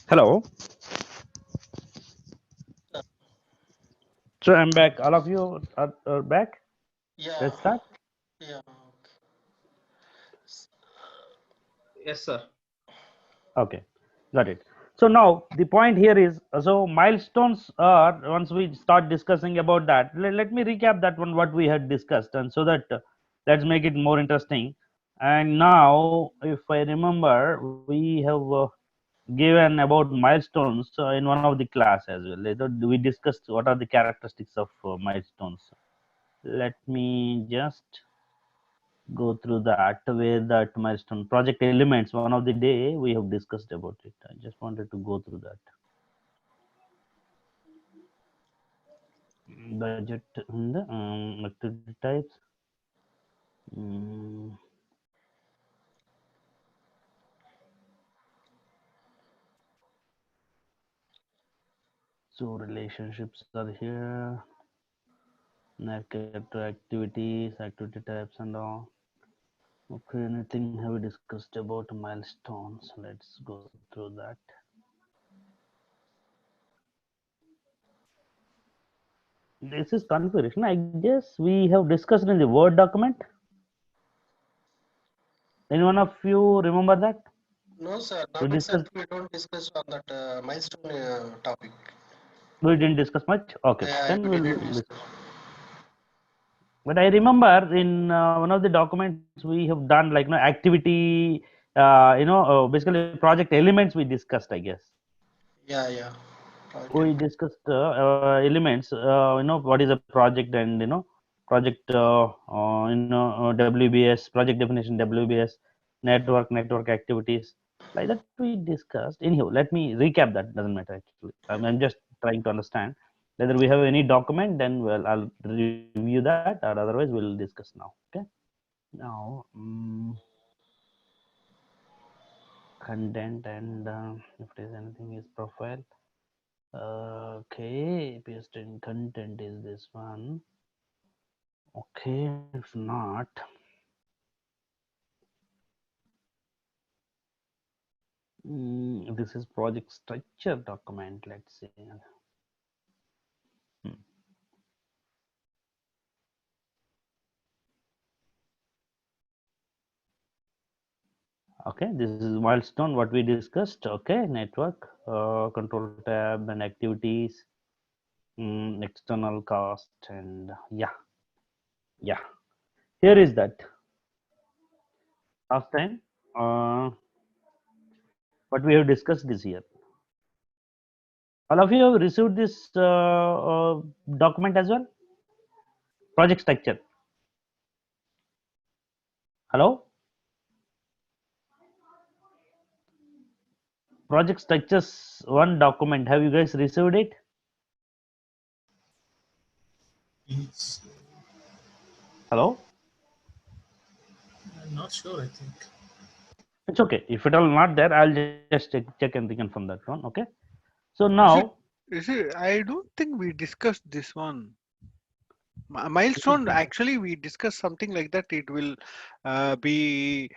Hello. So I'm back. All of you are back. Yeah, Let's start. yeah. Yes, sir. Okay, got it. So now the point here is so milestones are once we start discussing about that. Let me recap that one what we had discussed, and so that let's make it more interesting. And now, if I remember, we have given about milestones in one of the class as well. We discussed what are the characteristics of milestones. Let me just go through that where that milestone project elements one of the day we have discussed about it. I just wanted to go through that budget and activity types. Mm, so relationships are here, market activities, activity types and all. Okay, anything have we discussed about milestones? Let's go through that. This is configuration. I guess we have discussed in the Word document. Any one of you remember that? No, sir. We Not discussed. exactly. We don't discuss on that milestone topic. We didn't discuss much. Okay, Yeah, then we we'll didn't discuss. discuss. But I remember in one of the documents we have done like activity, basically project elements we discussed. I guess Yeah, yeah. we Okay. discussed elements. What is a project and project. WBS project definition WBS network activities like that we discussed. Anyhow, let me recap that. Doesn't matter actually. I'm just trying to understand whether we have any document. Then well, I'll review that, or otherwise we'll discuss now. Okay. Now, content and if there's anything is profile. Okay, paste in content is this one. Okay, if not, this is project structure document. Let's see. Hmm. Okay, this is milestone what we discussed. Okay, network, control tab and activities, external cost, and yeah. Here is that. Last time, what we have discussed this year. All of you have received this document as well. Project structure. Hello. Project structures one document. Have you guys received it? It's, Hello. I'm not sure, I think. It's okay. If it all not there, I'll just check and reconfirm that one. Okay. So Is it? now, Is it? I don't think we discussed this one. Milestone. Actually, we discussed something like that. It will be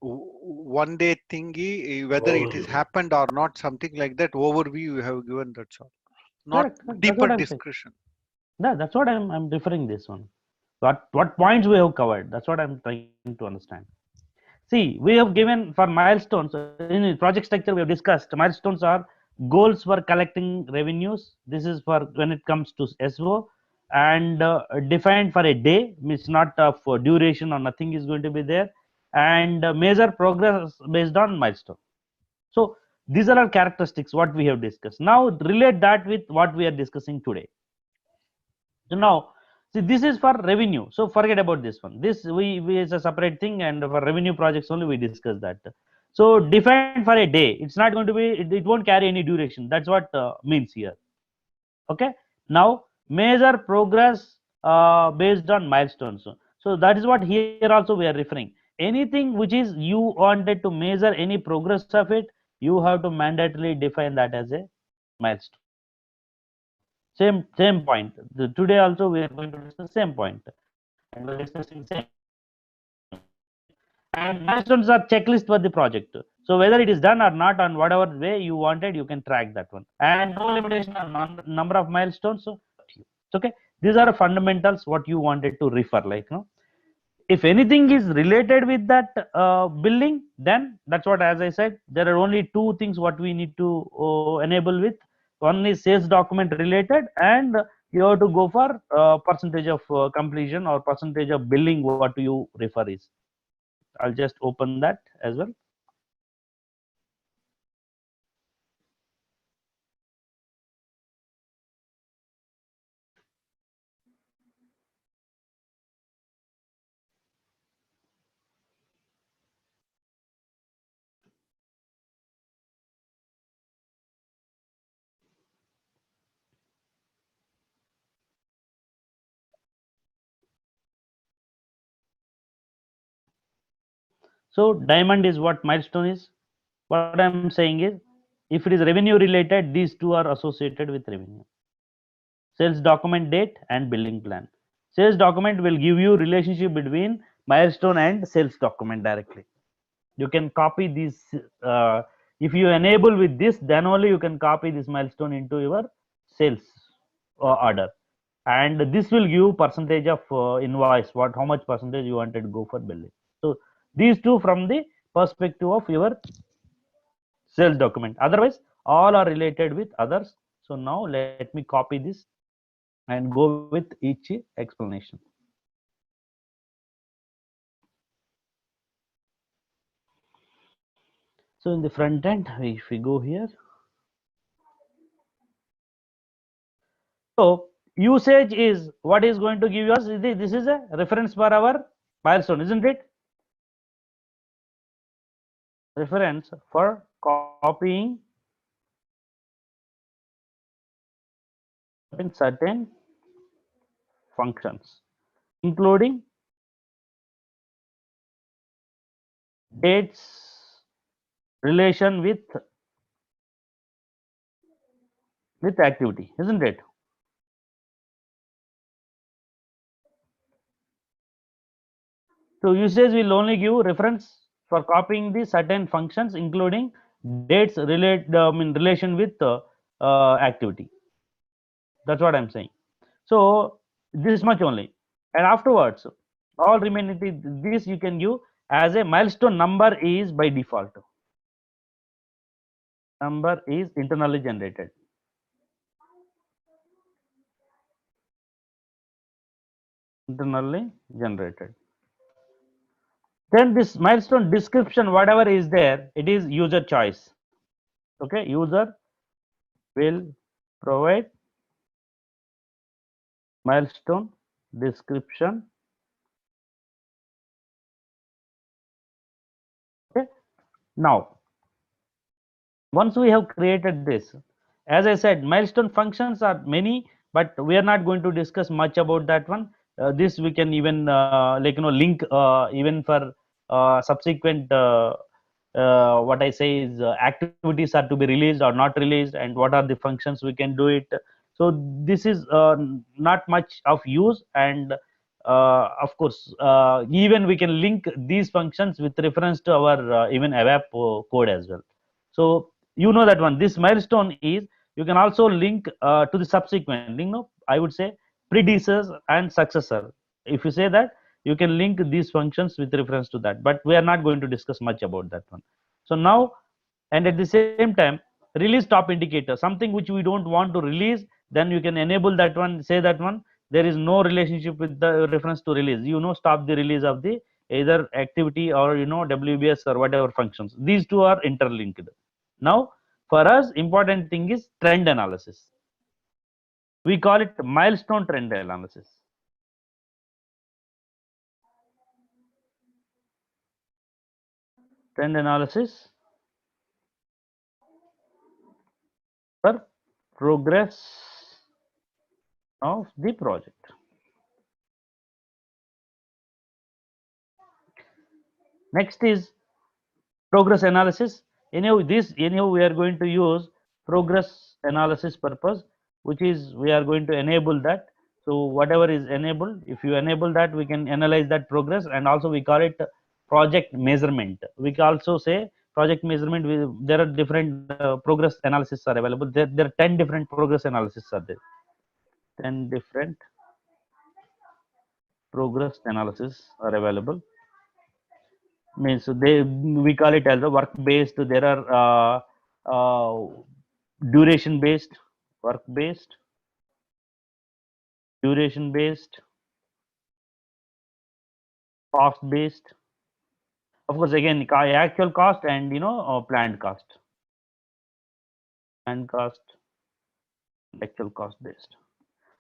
one day thingy, whether it has happened or not. Something like that. Overview you have given. That's all. Not correct. That's deeper what I'm saying. discussion. That's what I'm referring this one. What points we have covered? That's what I'm trying to understand. See, we have given for milestones in project structure. We have discussed milestones are goals for collecting revenues. This is for when it comes to SO, and defined for a day, means not for duration or nothing is going to be there, and measure progress based on milestone. So These are our characteristics what we have discussed. Now relate that with what we are discussing today. So now, see, this is for revenue. So forget about this one. This we is a separate thing, and for revenue projects only we discuss that. So defined for a day. It's not going to be. It won't carry any duration. That's what means here. Okay. Now measure progress based on milestones. So that is what here also we are referring. Anything which is you wanted to measure any progress of it, you have to mandatorily define that as a milestone. Same point. Today also we are going to discuss same point, and we're discussing same. And milestones are checklist for the project. So whether it is done or not on whatever way you wanted, you can track that one. And no limitation on number of milestones. So okay, these are fundamentals what you wanted to refer. Like if anything is related with that billing, then that's what, as I said, there are only two things what we need to enable with. One is sales document related, and you have to go for percentage of completion or percentage of billing what you refer is. I'll just open that as well. So diamond is what milestone is. What I'm saying is, if it is revenue related, these two are associated with revenue. Sales document date and billing plan. Sales document will give you relationship between milestone and sales document directly. You can copy these. If you enable with this, then only you can copy this milestone into your sales order, and this will give percentage of invoice, what how much percentage you wanted to go for billing. So these two from the perspective of your sales document. Otherwise all are related with others. So now let me copy this and go with each explanation. So in the front end, if we go here, so usage is what is going to give us. This is a reference for our milestone, isn't it? Reference for copying in certain functions, including dates relation with activity, isn't it? So usage will only give reference for copying the certain functions, including dates in relation with activity. That's what I'm saying. So this much only, and afterwards, all remaining this you can give as a milestone number is by default. Number is internally generated. Internally generated. Then this milestone description, whatever is there, it is user choice. Okay, user will provide milestone description. Okay, now once we have created this, as I said, milestone functions are many, but we are not going to discuss much about that one. This we can even link even for subsequent what I say is activities are to be released or not released, and what are the functions we can do it. So this is not much of use, and of course even we can link these functions with reference to our even ABAP code as well. So you know that one, this milestone is, you can also link to the subsequent, I would say predecessor and successor. If you say that, you can link these functions with reference to that, but we are not going to discuss much about that one. So now, and at the same time, release top indicator, something which we don't want to release, then you can enable that one, say that one, there is no relationship with the reference to release, stop the release of the either activity or WBS or whatever functions. These two are interlinked. Now For us, important thing is trend analysis. We call it milestone trend analysis. Trend analysis for progress of the project. Next is progress analysis. Anyhow we are going to use progress analysis purpose, which is we are going to enable that. So whatever is enabled, if you enable that, we can analyze that progress, and also we call it project measurement. We can also say project measurement. There are different progress analysis are available. There are 10 different progress analysis are there. 10 different progress analysis are available. Means we call it as a work based. There are duration based, work based, duration based, cost based. Of course, again actual cost and planned cost, and cost, actual cost based.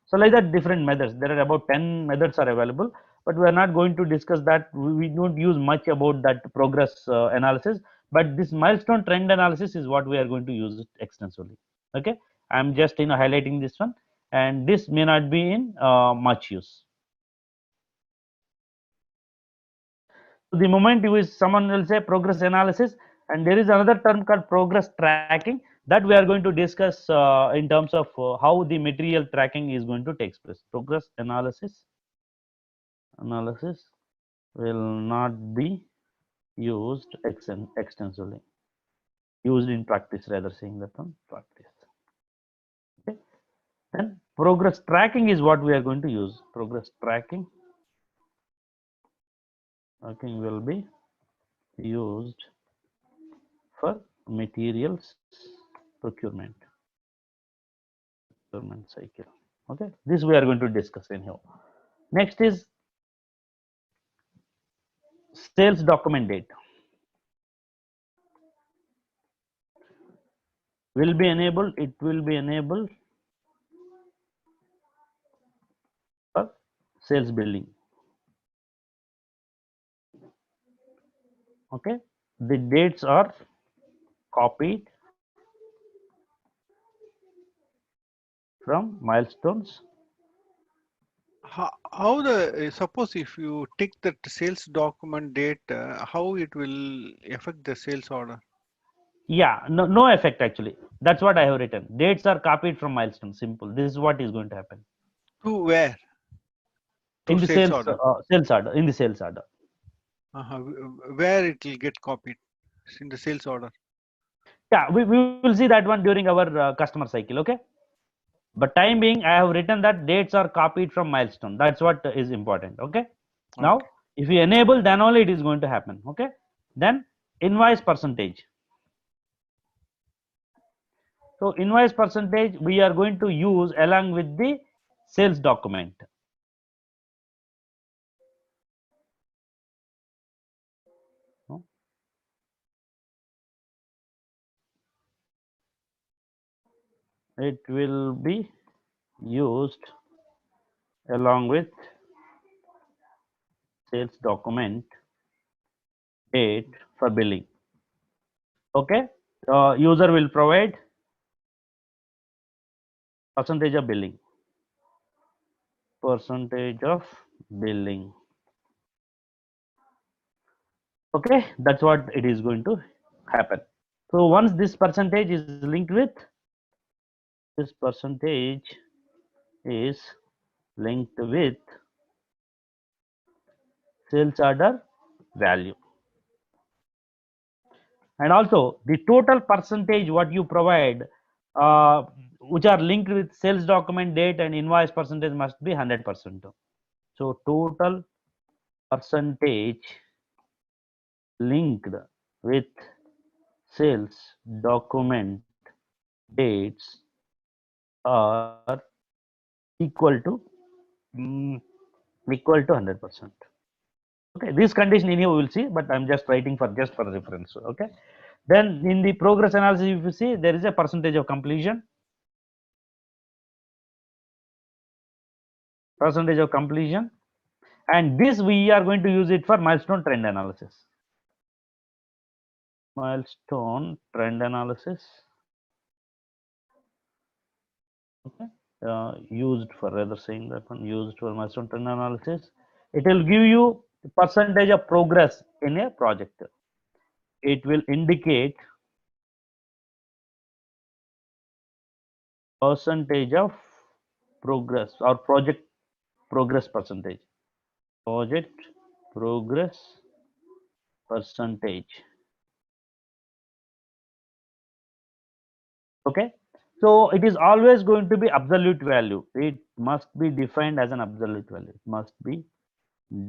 So like that, different methods. There are about 10 methods are available, but we are not going to discuss that. We don't use much about that progress analysis, but this milestone trend analysis is what we are going to use it extensively. Okay, I'm just highlighting this one, and this may not be in much use. So the moment you is, someone will say progress analysis, and there is another term called progress tracking, that we are going to discuss in terms of how the material tracking is going to take place. Progress analysis will not be used extensively, used in practice, rather saying that on practice. Okay. Then progress tracking is what we are going to use. Progress tracking will be used for materials procurement cycle. Okay, this we are going to discuss in here. Next is sales document date. Will be enabled. It will be enabled for sales billing. Okay, the dates are copied from milestones. How the suppose if you take that sales document date, how it will affect the sales order? Yeah, no effect actually. That's what I have written. Dates are copied from milestones. Simple. This is what is going to happen. To where? To In the sales sales order. sales order. In the sales order. Where it will get copied in the sales order. Yeah, we will see that one during our customer cycle. Okay. But time being, I have written that dates are copied from milestone. That's what is important. Okay. Now, Okay. if you enable, then only it is going to happen. Okay. Then invoice percentage. So invoice percentage we are going to use along with the sales document. It will be used along with sales document date for billing. Okay, user will provide percentage of billing. Okay, that's what it is going to happen. So once this percentage is linked with sales order value, and also the total percentage what you provide, which are linked with sales document date and invoice percentage, must be 100%. So total percentage linked with sales document dates are equal to 100%. Okay, this condition in here we will see, but I'm just writing for reference. Okay, Then in the progress analysis, if you see, there is a percentage of completion, and this we are going to use it for milestone trend analysis. Milestone trend analysis. Okay. Used for, rather saying that one, used for milestone trend analysis. It will give you the percentage of progress in a project. It will indicate percentage of progress or project progress percentage. Project progress percentage. Okay. So it is always going to be absolute value. It must be defined as an absolute value. It must be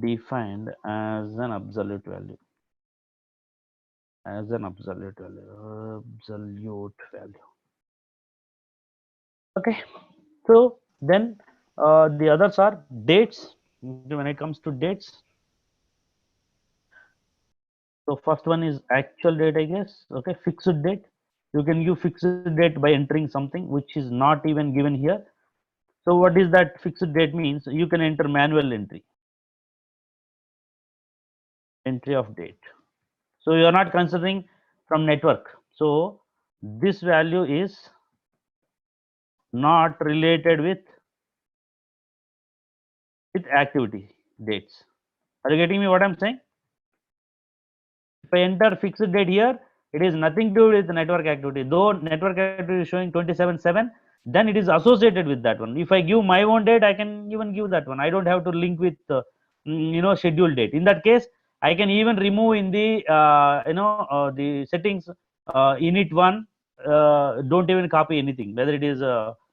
defined as an absolute value. As an absolute value. Absolute value. Okay. So then the others are dates. When it comes to dates, so first one is actual date, I guess. Okay, fixed date. You can give fixed date by entering something which is not even given here. So what is that fixed date means? You can enter manual entry of date. So you are not considering from network. So this value is not related with activity dates. Are you getting me what I'm saying? If I enter fixed date here, it is nothing to do with network activity. Though network activity is showing 27/7, then it is associated with that one. If I give my own date, I can even give that one. I don't have to link with scheduled date. In that case, I can even remove in the the settings init one. Don't even copy anything, whether it is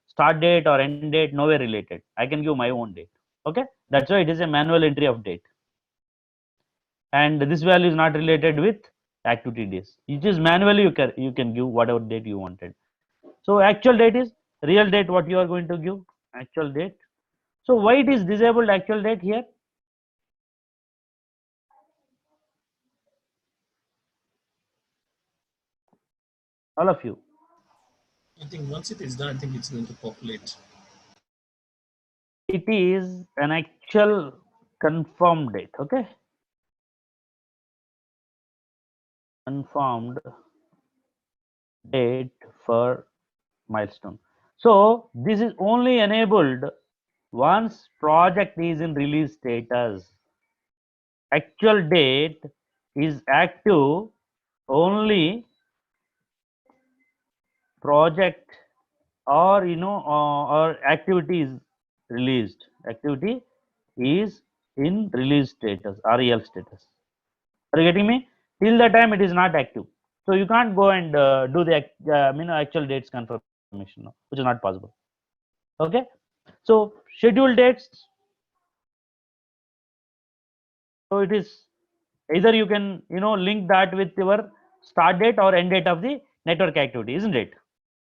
start date or end date, nowhere related. I can give my own date. Okay, that's why it is a manual entry of date, and this value is not related with activity days. It is manually you can give whatever date you wanted. So actual date is real date, what you are going to give actual date. So why it is disabled actual date here? All of you. I think once it is done, I think it's going to populate. It is an actual confirmed date. Okay, confirmed date for milestone. So this is only enabled once project is in release status. Actual date is active only project or or activity is released. Activity is in release status, REL status. Are you getting me? Till the time it is not active, so you can't go and do the actual dates confirmation now, which is not possible. Okay. So scheduled dates, so it is either you can link that with your start date or end date of the network activity, isn't it?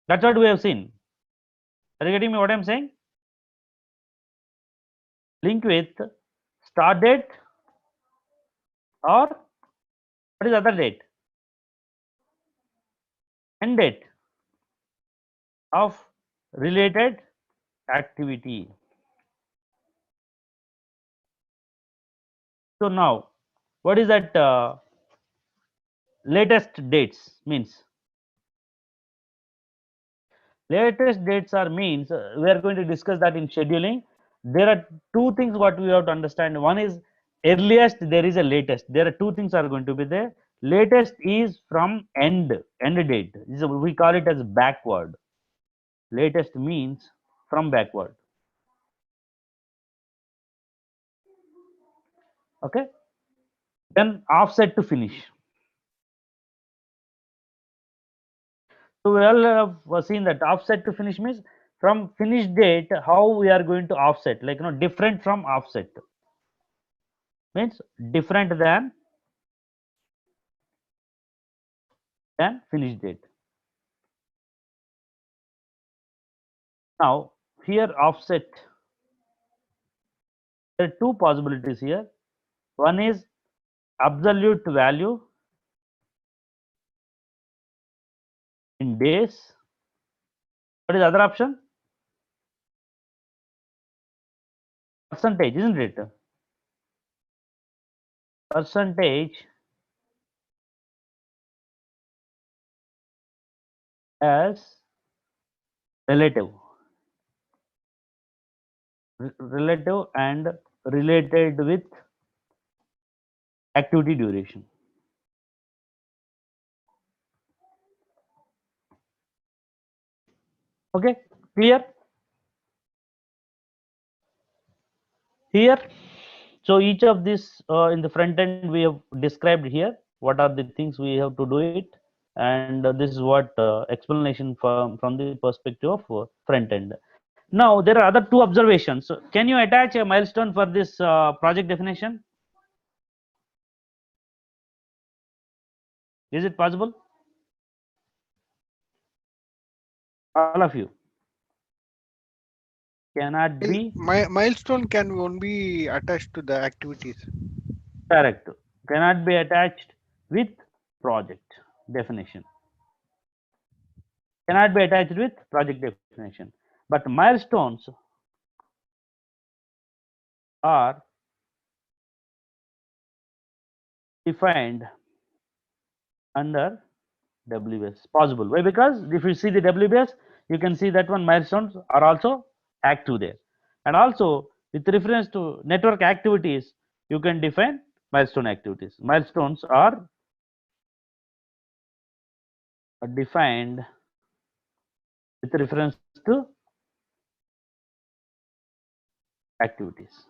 That's what we have seen. Are you getting me what I'm saying? Link with start date or what is other date? End date of related activity. So now what is that latest dates means? Latest dates are means we are going to discuss that in scheduling. There are two things what we have to understand. One is earliest, there is a latest. There are two things are going to be there. Latest is from end date. We call it as backward. Latest means from backward. Okay. Then offset to finish. So we all have seen that offset to finish means from finish date how we are going to offset, like different from offset means different than finish date. Now here offset, there are two possibilities here. One is absolute value in days. What is the other option? Percentage, isn't it? Percentage as relative, relative and related with activity duration. Okay, clear here? So each of this in the front end we have described here. What are the things we have to do it, and this is what explanation from the perspective of front end. Now there are other two observations. So can you attach a milestone for this project definition? Is it possible? All of you cannot be Milestone can only be attached to the activities. correct. Cannot be attached with project definition. Cannot be attached with project definition. But milestones are defined under WS. Possible. Why? Because if you see the WS, you can see that one milestones are also active there. And also with reference to network activities, you can define milestone activities. Milestones are defined with reference to activities.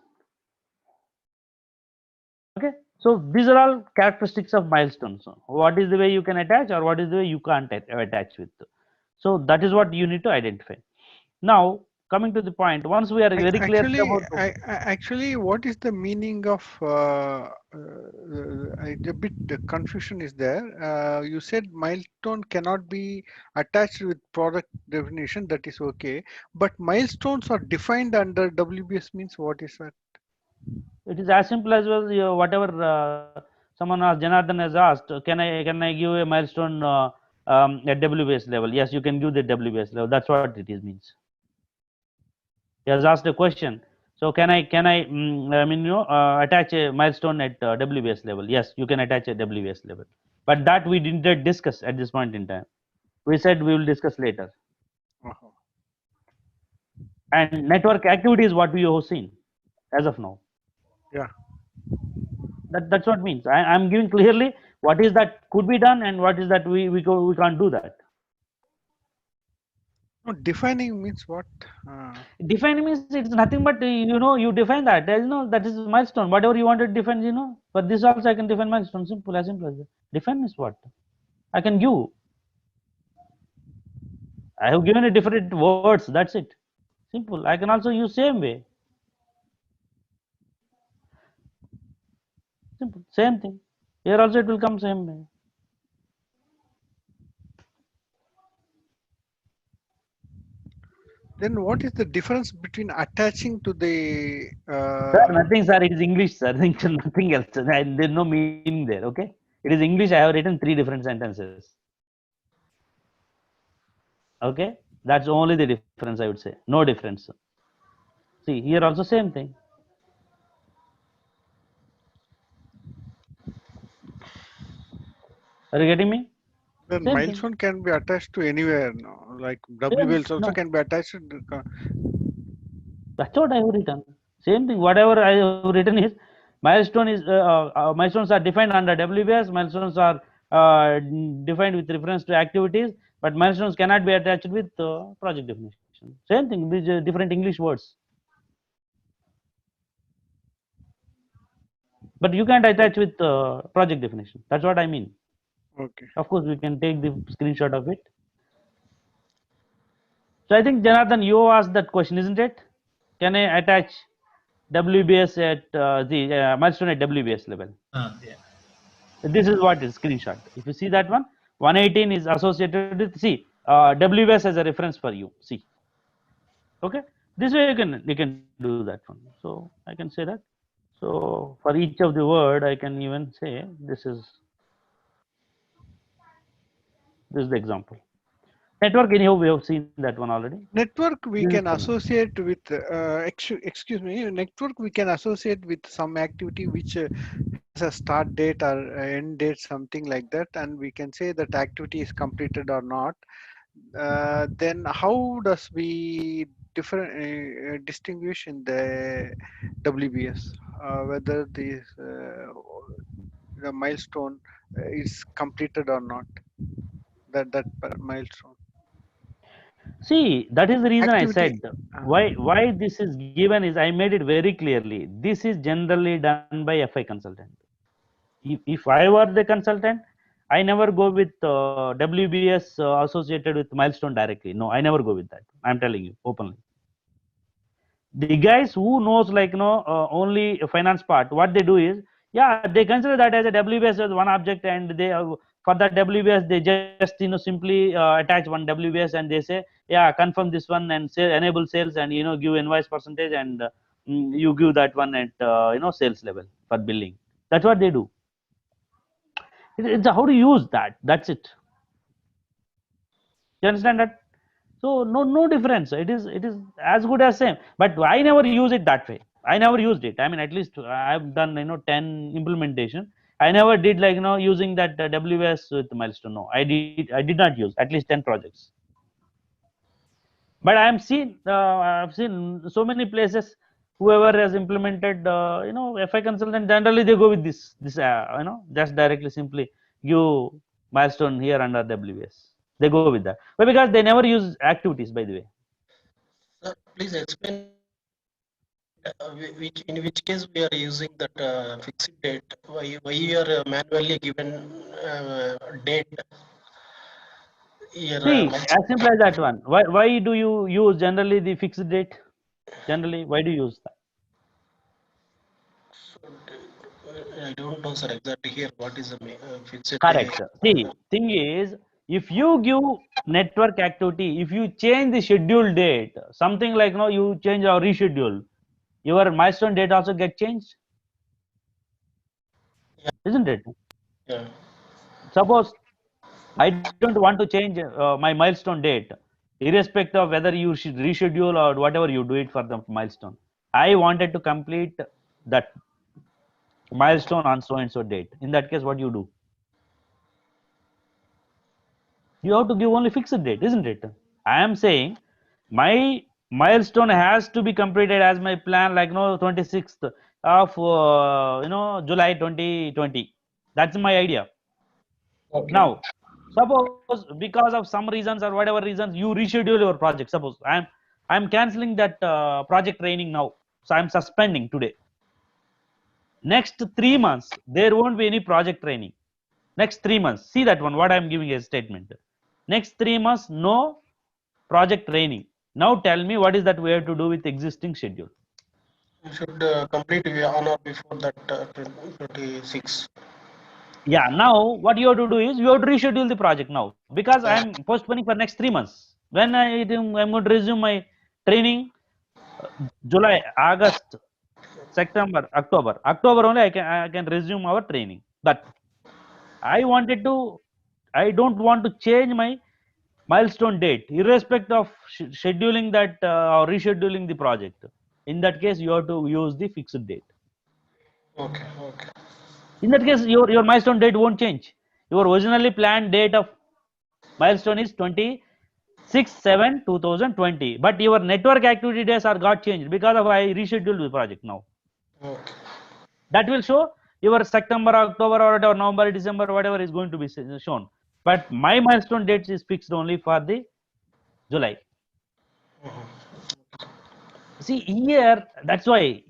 Okay. So these are all characteristics of milestones. What is the way you can attach, or what is the way you can't attach with. So that is what you need to identify. Now coming to the point, once we are very clear about Actually, what is the meaning of a bit the confusion is there. You said milestone cannot be attached with product definition. That is okay, but milestones are defined under WBS means what is that? it is as simple as well. Whatever someone asked, Janardhan has asked, can I give a milestone at WBS level? Yes, you can give the WBS level. That's what it is means. He has asked a question. So I mean attach a milestone at WBS level? Yes, you can attach a WBS level. But that we didn't discuss at this point in time. We said we will discuss later. Uh-huh. And network activity is what we have seen as of now. Yeah. That's what it means. I'm giving clearly what is that could be done and what is that we can't do that. No, defining means what? Defining means it's nothing but you define that. There is no that is milestone. Whatever you want to define, For this also I can define milestone. Simple as that. Define is what I can give. I have given a different words. That's it. Simple. I can also use same way. Simple. Same thing. Here also it will come same way. Then what is the difference between attaching to the Sir, nothing, sir. It is English, sir. Nothing else. There's no meaning there. Okay. It is English. I have written 3 different sentences. Okay. That's only the difference. I would say no difference. See here also same thing. Are you getting me? then Same thing. milestone can be attached to anywhere, no? Like Yeah, WBS also no. can be attached to That's what I have written. Same thing. Whatever I have written is milestones are defined under WBS. Milestones are defined with reference to activities, but milestones cannot be attached with project definition. Same thing. These are different English words. But you can't attach with project definition. That's what I mean. Okay. Of course, we can take the screenshot of it. So I think Janardhan, you asked that question, isn't it? Can I attach WBS at the milestone at WBS level? Yeah. This is what is screenshot. If you see that one, 118 is associated with WBS as a reference for you. See, okay. This way you can do that one. So I can say that. So for each of the word, I can even say this is the example. Network, anyhow, we have seen that one already. Network we This is can common. associate with excuse me, network we can associate with some activity which has a start date or end date, something like that, and we can say that activity is completed or not. Then how does we different distinguish in the WBS whether the milestone is completed or not? That milestone See, that is the reason I activity. said why this is given is I made it very clearly. This is generally done by FI consultant. If I were the consultant, I never go with WBS associated with milestone directly. No, I never go with that. I'm telling you openly. The guys who knows like only finance part, what they do is, yeah, they consider that as a WBS as one object, and they for that WBS they just simply attach one WBS and they say, yeah, confirm this one and say enable sales and give invoice percentage and you give that one at sales level for billing. That's what they do. It's how to use that. That's it. You understand that? So no difference. It is as good as same. But I never use it that way. I never used it. I mean, at least I've done 10 implementation. I never did like using that WS with milestone. No, I did not use at least 10 projects. But I've seen so many places whoever has implemented FI consultant, generally they go with this just directly simply give milestone here under WS. They go with that. But because they never use activities, by the way. Sir, please explain which in which case we are using that fixed date. Why you are manually given date your See, as milestone. simple as that one. Why do you use generally the fixed date? Generally, why do you use that? So, I don't know, sir, exactly here what is the fixed date. Correct. See, thing is, if you give network activity, if you change the schedule date, something like you change or reschedule, your milestone date also get changed, Yeah, isn't it? yeah. Suppose I don't want to change my milestone date, irrespective of whether you should reschedule or whatever you do it for the milestone. I wanted to complete that milestone on so and so date. In that case, what you do? You have to give only fixed date, isn't it? I am saying my milestone has to be completed as my plan, like 26th of July 2020. That's my idea. Okay. Now, suppose because of some reasons or whatever reasons you reschedule your project. Suppose I'm canceling that project training now, so I'm suspending today. Next 3 months there won't be any project training. Next 3 months, see that one. What I'm giving as statement. Next 3 months, no project training. Now tell me what is that we have to do with existing schedule. You should complete on or before that 26. Yeah, now what you have to do is you have to reschedule the project now because I'm Yeah. postponing for next 3 months. When I'm going to resume my training, uh, July, August, September, October. October only I can resume our training. But I wanted to, I don't want to change my milestone date, irrespective of scheduling that or rescheduling the project. In that case, you have to use the fixed date. Okay. Okay. In that case, your milestone date won't change. Your originally planned date of milestone is 26/7/2020, but your network activity days are got changed because of I rescheduled the project now. Okay. That will show your September, October, or whatever, November, December, whatever is going to be shown. But my milestone dates is fixed only for the July. See here, that's why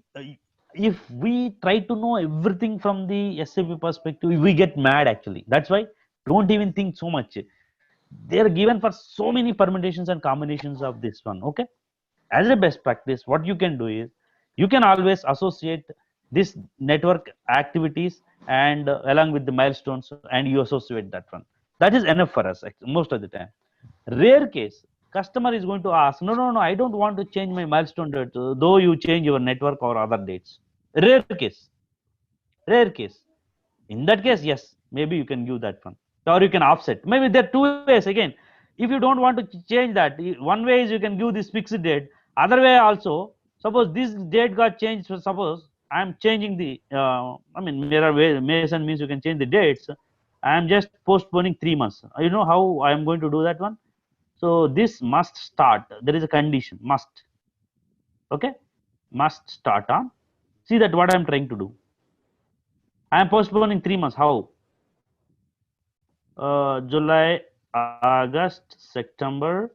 if we try to know everything from the SAP perspective, we get mad actually. That's why don't even think so much. They are given for so many permutations and combinations of this one. Okay, as a best practice, what you can do is you can always associate this network activities and along with the milestones, and you associate that one. That is enough for us most of the time. Rare case, customer is going to ask, no, I don't want to change my milestone date, though you change your network or other dates. Rare case, rare case. In that case, yes, maybe you can give that one, or you can offset. Maybe there are two ways again. If you don't want to change that, one way is you can give this fixed date. Other way also, suppose this date got changed. So suppose I am changing the, I mean, there are ways. Mason means you can change the dates. I am just postponing 3 months. You know how I am going to do that one? So this must start. There is a condition, must. Okay, must start on. See that what I am trying to do. I am postponing 3 months. How? July, August, September,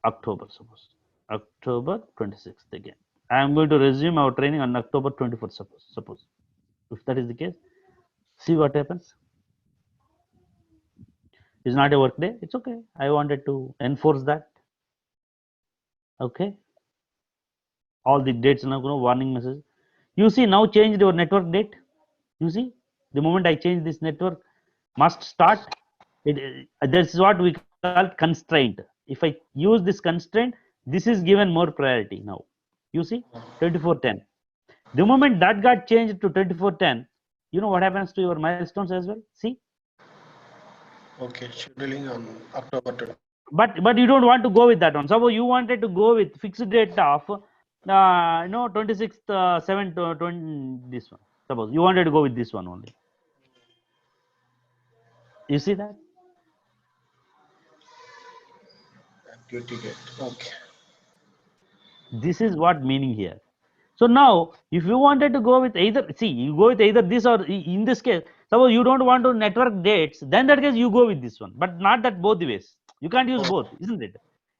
October. Suppose October 26th again. I am going to resume our training on October 24th. Suppose if that is the case, see what happens. It's not a work day. It's okay. I wanted to enforce that. Okay. All the dates now, warning message. You see now changed your network date. You see the moment I change this network must start. This is what we call constraint. If I use this constraint, this is given more priority now. You see 2410. The moment that got changed to 2410, you know what happens to your milestones as well. See, Okay, scheduling on October 20. but you don't want to go with that one. Suppose you wanted to go with fixed date of 26th 7 to 20, this one. Suppose you wanted to go with this one only. You see that? Activity date. Okay. This is what meaning here. So now, if you wanted to go with either, see, you go with either this or in this case, suppose you don't want to network dates, then that case you go with this one, but not that both the ways. You can't use both, isn't it?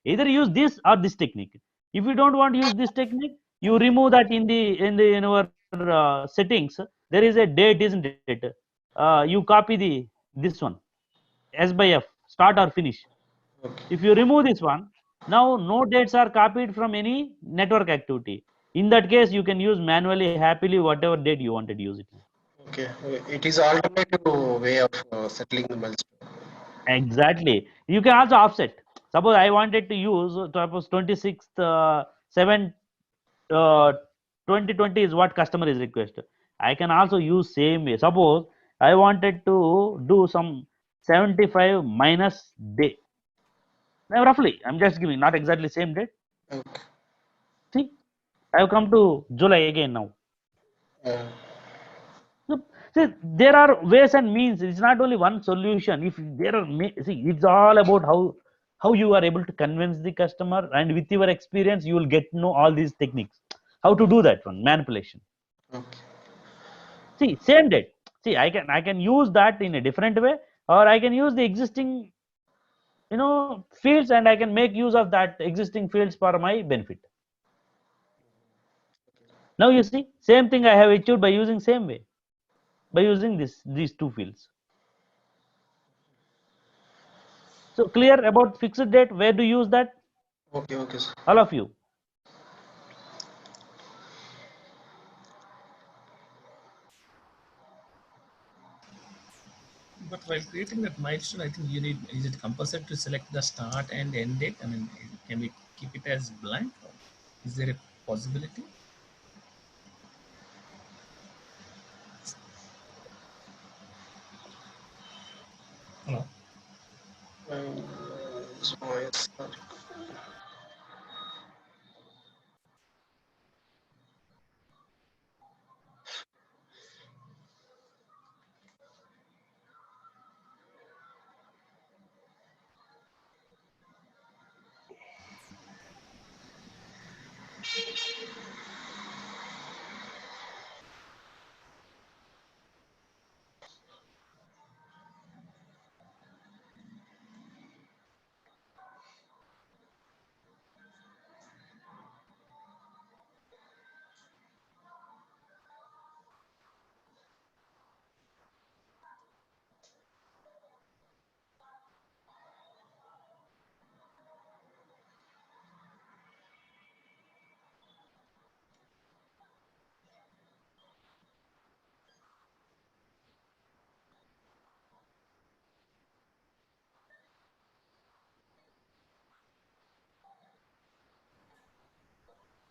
Either use this or this technique. If you don't want to use this technique, you remove that in our settings. There is a date, isn't it? You copy this one, S by F, start or finish. Okay. If you remove this one, now no dates are copied from any network activity. In that case, you can use manually, happily, whatever date you wanted to use it. Okay. It is alternative way of settling the milestone. Exactly. You can also offset. Suppose I wanted to use, suppose 26th 7 uh, 2020 is what customer is requested. I can also use same way. Suppose I wanted to do some 75 minus day. Now, roughly, I'm just giving, not exactly same date. Okay. See, I have come to July again now. Uh, So, see, there are ways and means. It's not only one solution. If there are, see, it's all about how you are able to convince the customer, and with your experience, you will get to know all these techniques. How to do that one manipulation. okay. See, same date. See, I can use that in a different way, or I can use the existing fields, and I can make use of that existing fields for my benefit. Now you see, same thing I have achieved by using same way, by using these two fields. So clear about fixed date, where to use that, Okay. Okay, sir. all of you. But while creating that milestone, I think you need, is it compulsory to select the start and end date? I mean, can we keep it as blank? Or is there a possibility? Hello? So, yes, sir.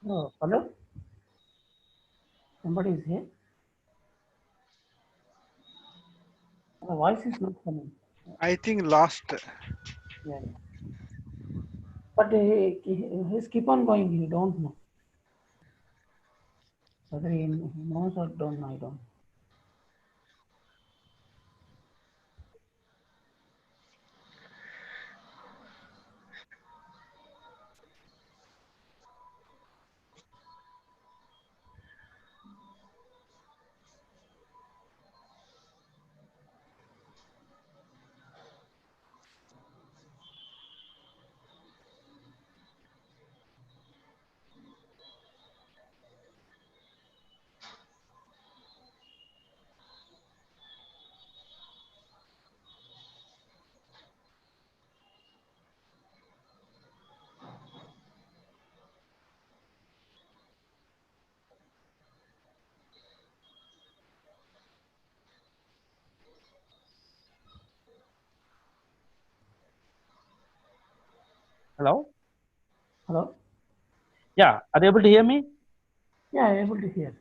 Oh, hello? Somebody is here? The voice is not coming. I think last. Yeah. But he's keep on going. You don't know whether he knows or don't know. I don't. Hello? Hello? Yeah, are you able to hear me? Yeah, I'm able to hear.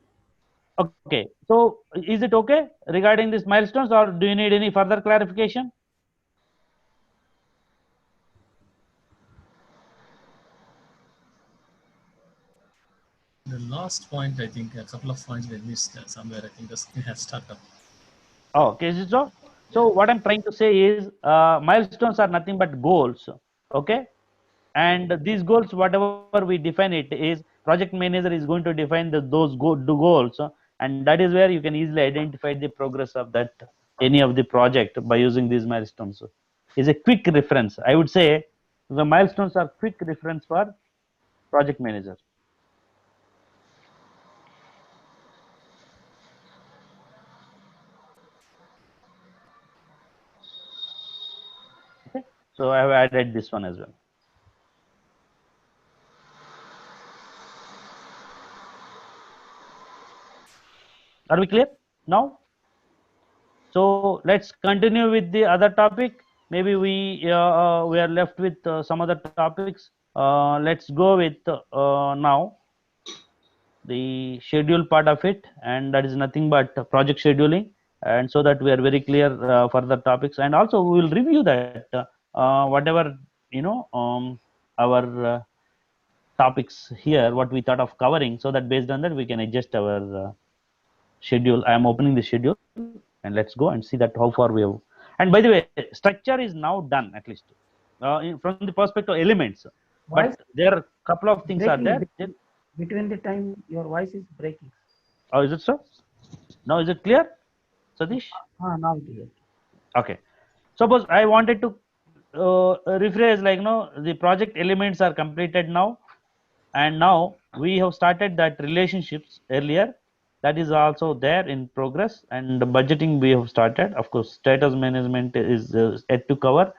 Okay, so is it okay regarding these milestones, or do you need any further clarification? The last point, I think a couple of points were missed somewhere. I think the screen has stuck up. Oh, okay, is it so? So what I'm trying to say is milestones are nothing but goals. Okay, and these goals, whatever we define it, is project manager is going to define the goals, and that is where you can easily identify the progress of that any of the project by using these milestones. Is a quick reference. I would say the milestones are quick reference for project manager. Okay, so I have added this one as well. Are we clear now? So let's continue with the other topic. Maybe we are left with some other topics. Let's go with now the schedule part of it, and that is nothing but project scheduling. And so that we are very clear for the topics, and also we will review that whatever you know our topics here, what we thought of covering, so that based on that we can adjust our schedule. I am opening the schedule, and let's go and see that how far we have. And by the way, structure is now done, at least from the perspective of elements, Voice but there are a couple of things are breaking there. between the time your voice is breaking. Oh, is it so? Now is it clear, Satish? Now it is. Okay, suppose I wanted to rephrase, like, the project elements are completed now, and now we have started that relationships earlier, that is also there in progress, and the budgeting we have started. Of course, status management is yet to cover,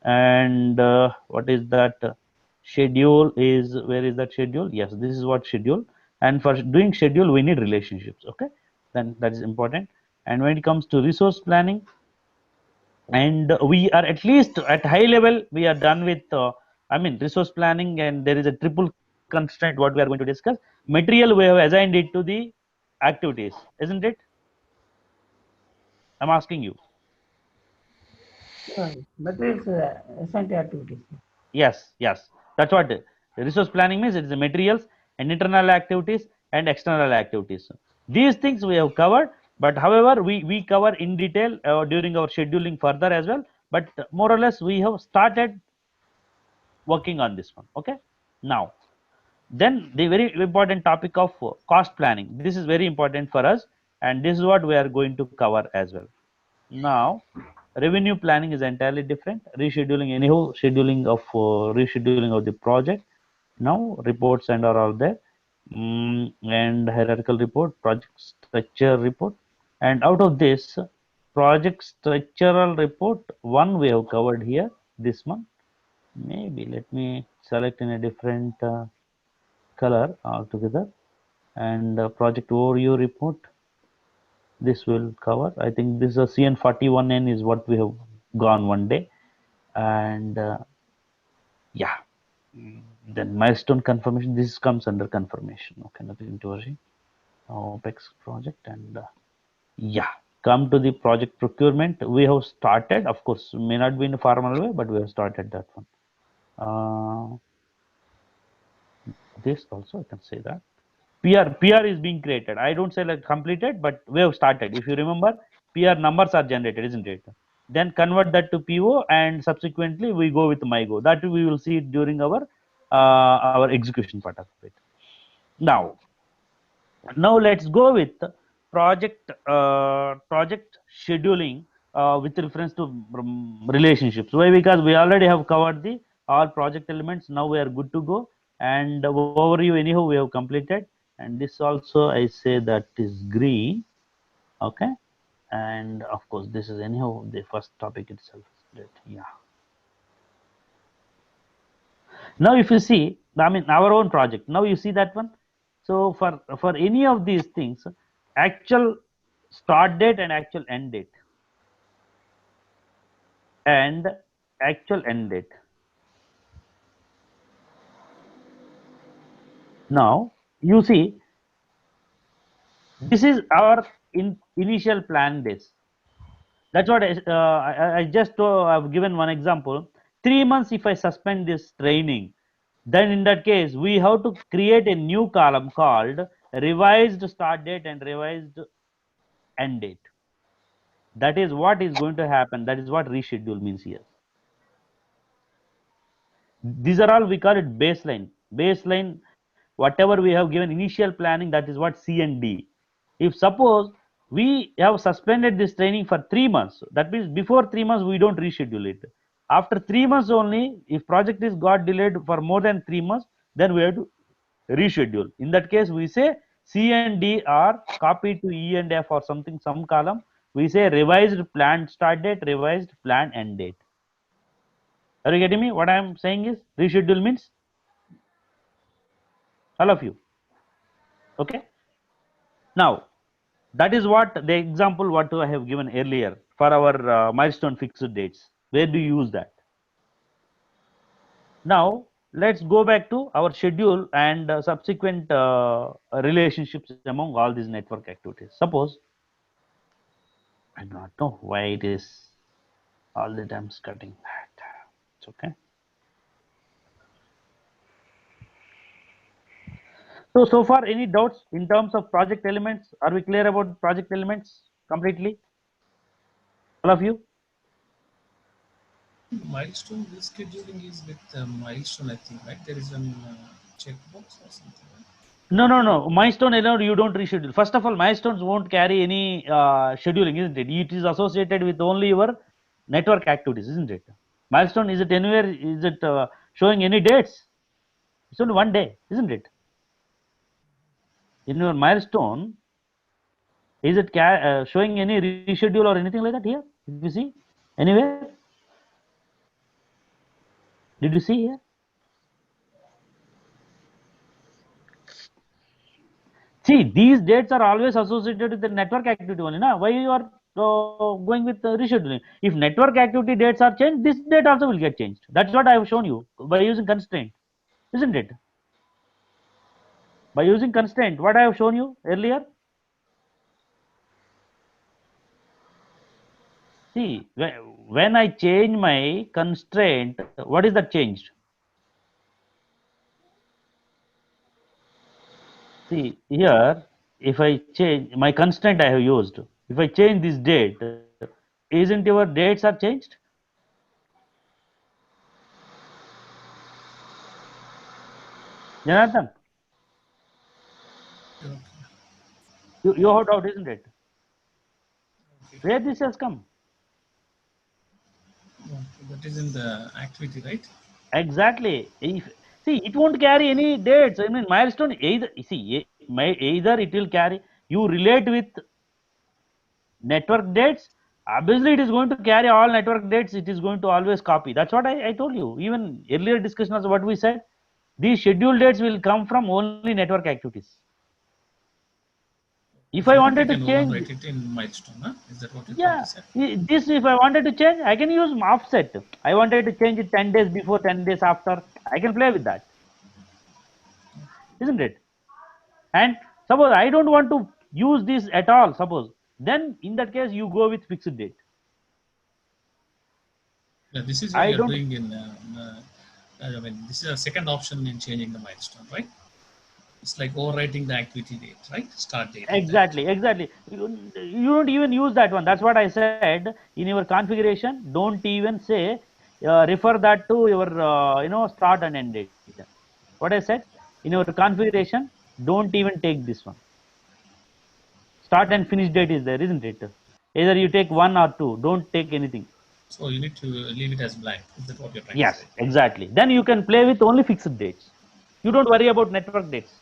and what is that schedule is, where is that schedule? Yes, this is what schedule. And for doing schedule we need relationships. Okay, then that is important. And when it comes to resource planning, and we are at least at high level we are done with I mean resource planning, and there is a triple constraint what we are going to discuss. Material, we have assigned it to the activities, isn't it? I'm asking you. Materials assigned activities. Yes, yes, that's what resource planning means. It is the materials and internal activities and external activities. These things we have covered, but however we cover in detail during our scheduling further as well. But more or less we have started working on this one. Okay, now then the very important topic of cost planning. This is very important for us, and this is what we are going to cover as well. Now revenue planning is entirely different. Rescheduling, anyhow, scheduling of rescheduling of the project. Now reports and are all there. And hierarchical report, project structure report, and out of this project structural report one we have covered here, this one. Maybe let me select in a different color altogether. And project overview report, this will cover. I think this is a CN41N is what we have gone one day. And yeah, then milestone confirmation, this comes under confirmation. Okay, nothing to worry. OPEX project, and yeah, come to the project procurement. We have started, of course, may not be in a formal way, but we have started that one. this also I can say that PR is being created. I don't say like completed, but we have started. If you remember, PR numbers are generated, isn't it? Then convert that to PO, and subsequently we go with MyGo. That we will see during our execution part of it. Now let's go with project scheduling with reference to relationships. Why? Because we already have covered the all project elements. Now we are good to go, and overview anyhow we have completed, and this also I say that is green. Okay, and of course this is anyhow the first topic itself. Yeah. Now if you see, I mean our own project, now you see that one. So for any of these things, actual start date and actual end date, and actual end date. Now you see, this is our initial plan days. That's what I just I've given one example. 3 months if I suspend this training, then in that case we have to create a new column called revised start date and revised end date. That is what is going to happen. That is what reschedule means here. These are all we call it baseline. Whatever we have given initial planning, that is what C and D. If suppose we have suspended this training for 3 months, that means before 3 months we don't reschedule it. After 3 months only, if project is got delayed for more than 3 months, then we have to reschedule. In that case, we say C and D are copied to E and F or something, some column. We say revised planned start date, revised planned end date. Are you getting me? What I am saying is reschedule means all of you. Okay. Now that is what the example what I have given earlier for our milestone fixed dates. Where do you use that? Now let's go back to our schedule and subsequent relationships among all these network activities. Suppose I do not know why it is all the time cutting that. It's okay. So far any doubts in terms of project elements? Are we clear about project elements completely? All of you? Milestone rescheduling is with milestone, I think, right? There is an checkbox or something, right? No. Milestone alone you don't reschedule. First of all, milestones won't carry any scheduling, isn't it? It is associated with only your network activities, isn't it? Milestone, is it anywhere? Is it showing any dates? It's only one day, isn't it? In your milestone, is it showing any reschedule or anything like that here? Did you see anywhere? Did you see here? See, these dates are always associated with the network activity only. Na? Why you are going with rescheduling? If network activity dates are changed, this date also will get changed. That's what I have shown you by using constraint, isn't it? By using constraint, what I have shown you earlier. See, when I change my constraint, what is that changed? See here, if I change my constraint I have used, if I change this date, isn't your dates are changed? Jonathan, Okay. you have doubt, isn't it? Okay. Where this has come? Okay. That is in the activity, right? Exactly. If see, it won't carry any dates. I mean, milestone either. See, either it will carry. You relate with network dates. Obviously, it is going to carry all network dates. It is going to always copy. That's what I told you. Even earlier discussion was what we said. These schedule dates will come from only network activities. If I For that, we wanted to can change, overwrite it in milestone. Huh? Is that what you yeah, said? this if I wanted to change, I can use offset. I wanted to change it 10 days before, 10 days after. I can play with that, isn't it? And suppose I don't want to use this at all, suppose, then in that case you go with fixed date. Yeah, this is what I you are don't, doing in. I mean, this is a second option in changing the milestone, right? It's like overwriting the activity date, right? Start date. Like that. Exactly. You don't even use that one. That's what I said. In your configuration, don't even say refer that to your start and end date. What I said in your configuration, don't even take this one. Start and finish date is there, isn't it? Either you take one or two. Don't take anything. So you need to leave it as blank. Is that what you're trying to Yes, say? exactly. Then you can play with only fixed dates. You don't worry about network dates.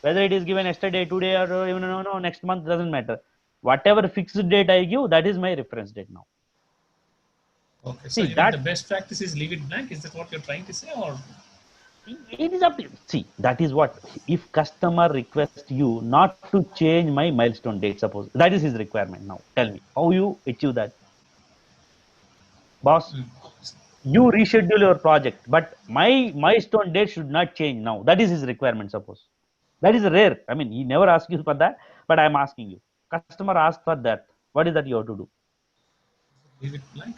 Whether it is given yesterday, today, or even next month doesn't matter. Whatever fixed date I give, that is my reference date now. Okay. So See you mean the that best practice is leave it blank? Is that what you're trying to say, or? it is up to you. See, that is what if customer requests you not to change my milestone date, suppose that is his requirement now. Tell me how you achieve that, boss. Mm. You reschedule your project, but my milestone date should not change now. That is his requirement, suppose. That is rare. I mean, he never asks you for that, but I am asking you. Customer asks for that. What is that you have to do? Leave it blank.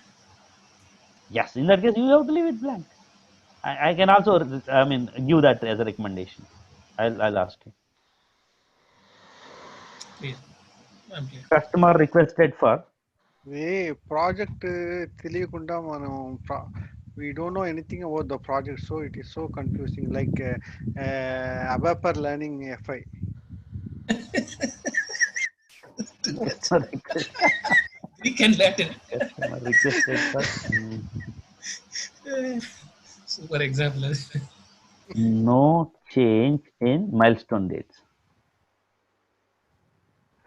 Yes, in that case, you have to leave it blank. I can also, I mean, give that as a recommendation. I'll ask you. Clear. I'm clear. Customer requested for. Project తెలియకుండా మనం we don't know anything about the project, so it is so confusing, like ABAPer learning FI. Customer request. Greek and Latin. Customer requested for Super example. no change in milestone dates.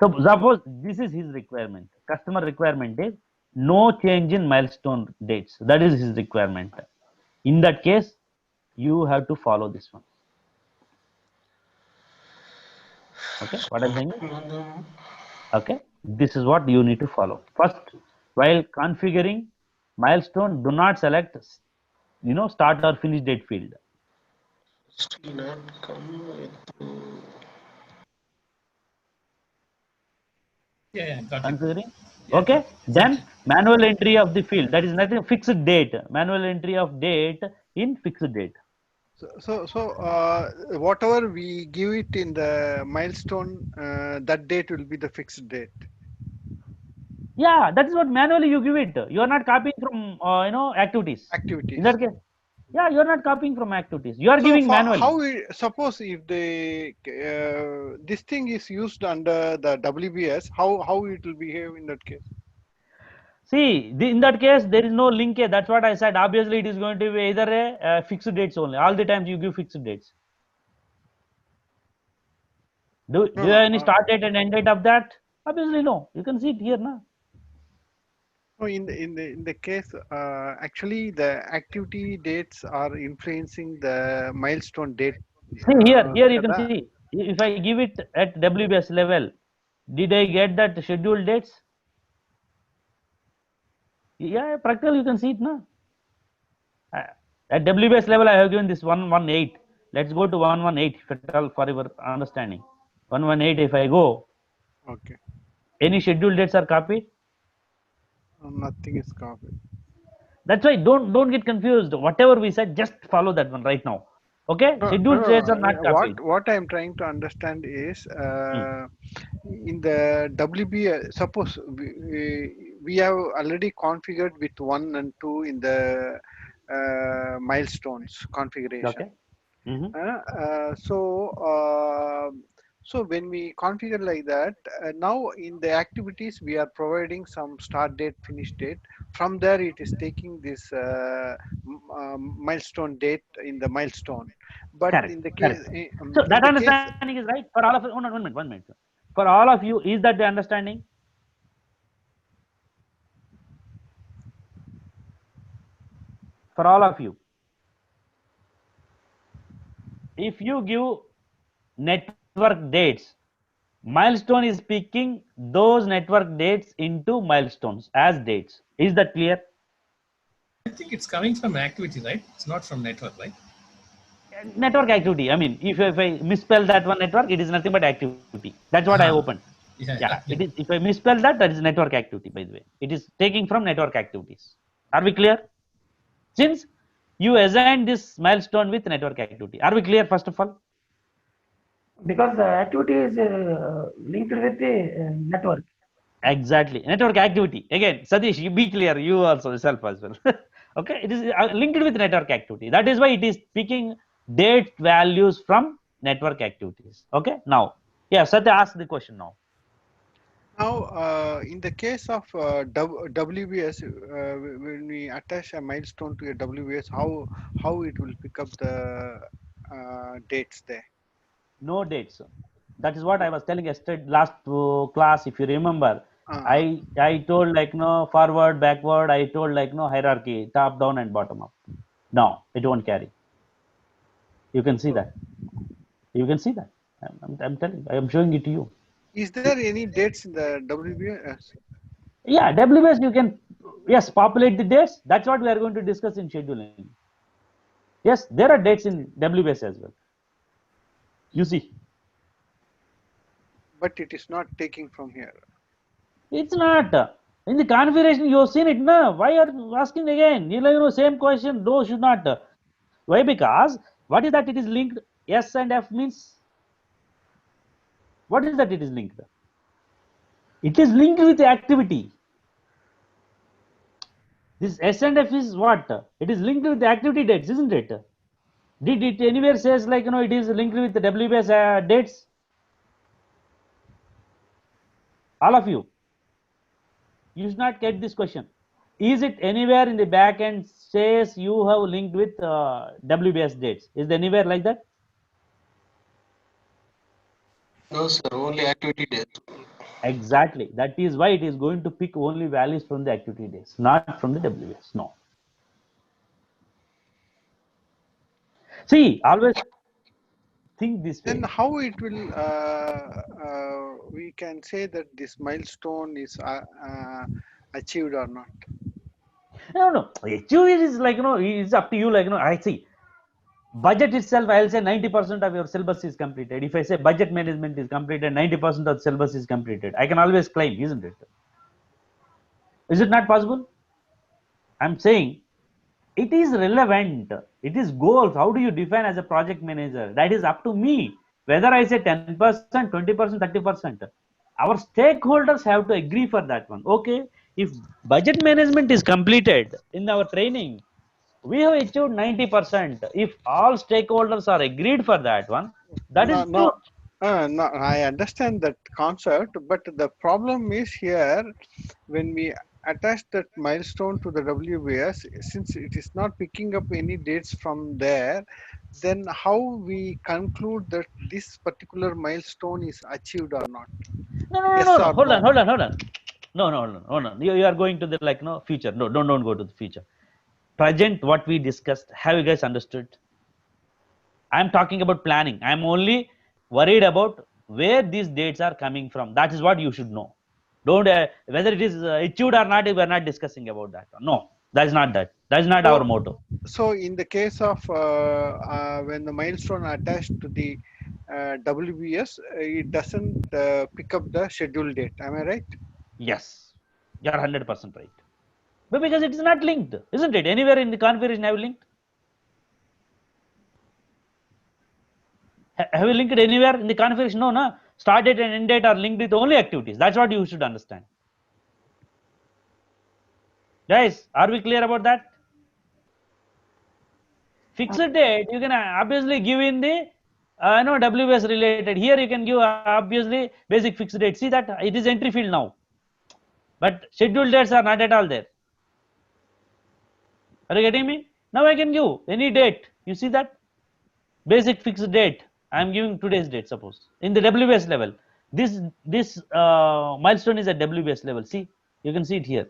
So suppose this is his requirement. Customer requirement is no change in milestone dates. That is his requirement. In that case, you have to follow this one. Okay, what I'm saying is, okay, this is what you need to follow. First, while configuring milestone, do not select start or finish date field. Still not come with. Yeah, got it. Configuring. Yeah, Okay, then exactly. manual entry of the field, that is nothing, fixed date, manual entry of date in fixed date. So whatever we give it in the milestone, that date will be the fixed date. Yeah, that is what manually you give it. You are not copying from activities. In Activities. that case, yeah, you are not copying from activities. You are So giving for manually. how suppose if the this thing is used under the WBS, how it will behave in that case? See, in that case, there is no link. That's what I said. Obviously, it is going to be either a fixed dates only. All the times you give fixed dates. Do No, you no. have any start date and end date of that? Obviously, no. You can see it here now. No, in the case, actually the activity dates are influencing the milestone date. See here you can Kada? see. If I give it at WBS level, did I get that scheduled dates? Yeah, practical you can see it now. At WBS level, I have given this 118. Let's go to 118 if at all for your understanding. 118 if I go, Okay. any scheduled dates are copied. Nothing is copied. That's why don't get confused. Whatever we said, just follow that one right now. Okay, No, scheduled dates are not copied. what I'm trying to understand is Hmm. in the WB, suppose we have already configured with 1 and 2 in the milestones configuration. Okay. Mm-hmm. So when we configure like that, now in the activities we are providing some start date, finish date. From there it is taking this milestone date in the milestone. But Correct. in the case, Correct. So in that the case, understanding is right for all of you. 1 minute, 1 minute. For all of you, is that the understanding? For all of you, if you give network dates, milestone is picking those network dates into milestones as dates. Is that clear? I think it's coming from activity, right? It's not from network, right? Network activity. I mean, if I misspell that one network, it is nothing but activity. That's what I Uh-huh. opened. Yeah, Yeah, yeah. it is. If I misspell that, that is network activity. By the way, it is taking from network activities. Are we clear? Since you assign this milestone with network activity, are we clear? First of all, Because the activity is linked with the network. Exactly. Network activity. Again, Satish, you be clear. You also yourself as well. Okay. It is linked with network activity. That is why it is picking date values from network activities. Okay. Now, yeah, Satya, ask the question now. Now, in the case of WBS, when we attach a milestone to a WBS, how it will pick up the dates there? No dates. That is what I was telling yesterday last class. If you remember, Uh, I told like no forward, backward. I told like no hierarchy, top down and bottom up. No, it won't carry. You can see so, that. You can see that. I'm telling you. I am showing it to you. is there any dates in the WBS? Yeah, WS you can yes populate the dates. That's what we are going to discuss in scheduling. Yes, there are dates in WS as well. You see, But it is not taking from here. it's not in the configuration. You've seen it, no? Why are you asking again? Same question. No, should not. Why? Because what is that? It is linked. S and F means what is that? It is linked. It is linked with the activity. This S and F is what? It is linked with the activity dates, isn't it? Did it anywhere says like it is linked with the WBS dates? All of you should not get this question. Is it anywhere in the back end says you have linked with WBS dates? Is there anywhere like that? No, sir, only activity days. Exactly. That is why it is going to pick only values from the activity days, not from the WBS. No. See, always think this Then way. how it will, we can say that this milestone is achieved or not? No, no. Actually, it is like it's up to you. Like I see. Budget itself, I'll say 90% of your syllabus is completed. If I say budget management is completed, 90% of the syllabus is completed. I can always claim, isn't it? Is it not possible? I'm saying it is relevant. It is goals. How do you define as a project manager? That is up to me. Whether I say 10%, 20%, 30%. Our stakeholders have to agree for that one. Okay. If budget management is completed in our training, we have achieved 90%. If all stakeholders are agreed for that one, that is No, good. no, no, I understand that concept, but the problem is here when we attach that milestone to the WBS, since it is not picking up any dates from there, then how we conclude that this particular milestone is achieved or not? No, no, no, Yes no, no. or Hold on, no? hold on, hold on. No, no, hold on, hold on. You are going to the like future. No, don't go to the future. Present what we discussed. Have you guys understood? I'm talking about planning. I'm only worried about where these dates are coming from. That is what you should know. Don't whether it is achieved or not. We are not discussing about that. No, that is not that. That is not our So, motto. so in the case of when the milestone attached to the WBS, it doesn't pick up the schedule date. Am I right? Yes, you are 100% right. But because it is not linked, isn't it? Anywhere in the configuration have you linked? Have you linked anywhere in the configuration? No, no. Start date and end date are linked with only activities. That's what you should understand. Guys, are we clear about that? Fixed date, you can obviously give in the WS related. Here you can give obviously basic fixed date. See that it is entry field now. But scheduled dates are not at all there. Are you getting me? Now I can give any date. You see that? Basic fixed date. I am giving today's date, suppose. In the WS level. This milestone is at WS level. See, you can see it here.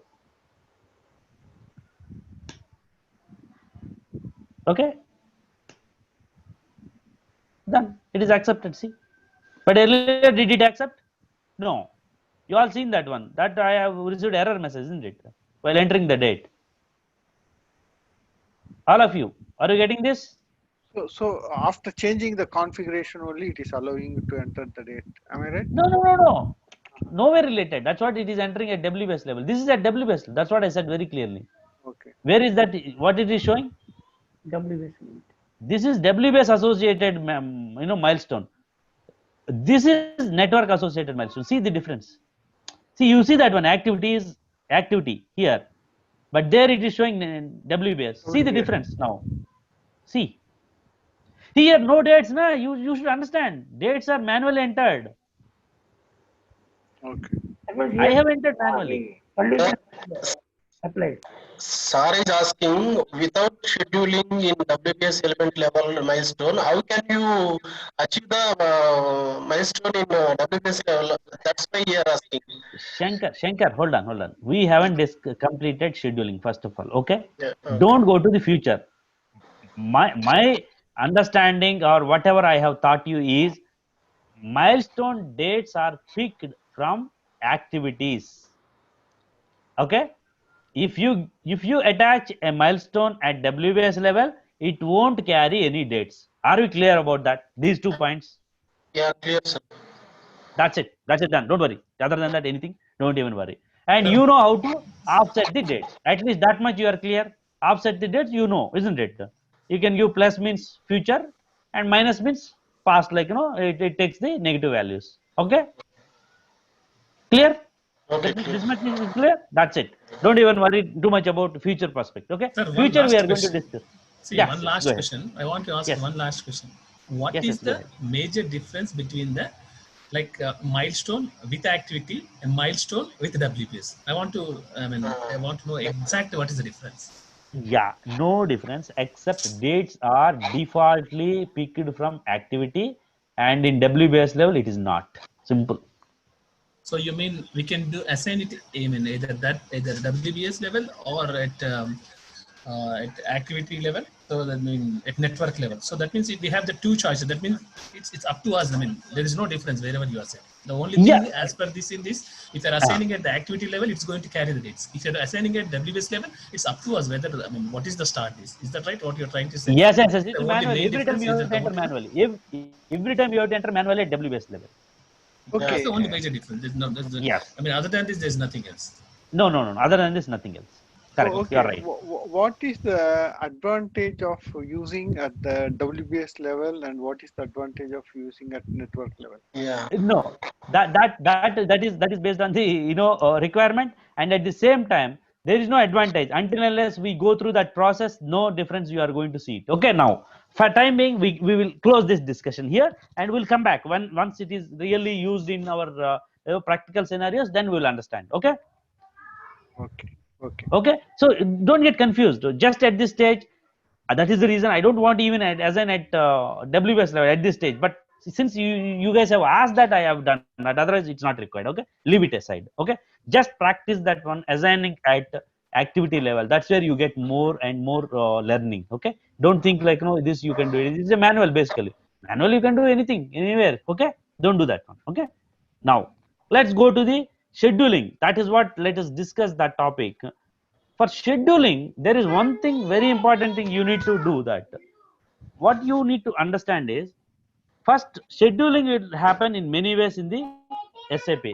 Okay, done. It is accepted. See, but earlier did it accept? No. You all seen that one. That I have received error message, isn't it? While entering the date. All of you, are you getting this? So after changing the configuration only, it is allowing you to enter the date. Am I right? No, no, no, no. Nowhere related. That's what it is entering at WS level. This is at WS level. That's what I said very clearly. Okay. Where is that? What it is showing? WS link. This is WS associated, milestone. This is network associated milestone. See the difference. See, you see that one activity is activity here, but there it is showing WBS. See the WBS. difference now. See here, no dates. Na, you should understand. Dates are manually entered. Okay. That means I here have entered manually. condition applied. Sir is asking, without scheduling in WBS element level milestone, how can you achieve the milestone in WBS level? That's why he are asking. Shankar, hold on. We haven't completed scheduling first of all. Okay, Yeah, okay. don't go to the future. My understanding or whatever I have taught you is milestone dates are picked from activities. Okay, if you attach a milestone at WBS level, it won't carry any dates. Are we clear about that? These 2 points. Yeah, clear, sir. That's it. That's it done. Don't worry. Other than that, anything, don't even worry. And Sir, you know how to offset the dates. At least that much you are clear. Offset the dates, you know, isn't it? You can give plus means future and minus means past, like it takes the negative values. Okay? Clear? Okay, That clear. this much is clear? That's it. Don't even worry too much about future prospect. Okay? sir, one Future we last are going to question. discuss. See, Yes, one yes, go last ahead. question. I want to ask Yes. one last question. What Yes, is yes, go the ahead. major difference between the milestone with activity and milestone with WPS? I want to know exactly what is the difference. Yeah, no difference except dates are defaultly picked from activity and in WBS level it is not. Simple. So you mean we can do assign it? I mean either WBS level or at activity level. So that means at network level. So that means if we have the two choices. That means it's up to us. I mean there is no difference wherever you are set. The only Yeah. thing as per this in this, if you're Uh, assigning at the activity level, it's going to carry the dates. If you're assigning at WBS level, it's up to us whether what is the start is. Is that right? What you're trying to say? yes. It's The only manual. main Every time difference you is have that to the enter only manually. Every time you have to enter manually at WBS level. Yeah. that's the Okay. only major difference. Yes. I mean other than this, there's nothing else. No. Other than this, nothing else. So, Correct. You are okay, right. what is the advantage of using at the WBS level and what is the advantage of using at network level? Yeah. No, that is based on the requirement, and at the same time there is no advantage until unless we go through that process. No difference you are going to see it. Okay, now for time being we will close this discussion here and we'll come back when once it is really used in our practical scenarios, then we will understand. Okay. Okay, okay, Okay, so don't get confused just at this stage. That is the reason I don't want even assign at WS level at this stage. But since you guys have asked that, I have done that. Otherwise, it's not required. Okay, leave it aside. Okay, just practice that one assigning at activity level. That's where you get more and more learning. Okay, don't think like this you can do it. It's a manual basically. Manual you can do anything anywhere. Okay, don't do that one. Okay, now let's go to the scheduling. That is what, let us discuss that topic. For scheduling, there is one thing, very important thing you need to do. That what you need to understand is, first scheduling will happen in many ways in the SAP.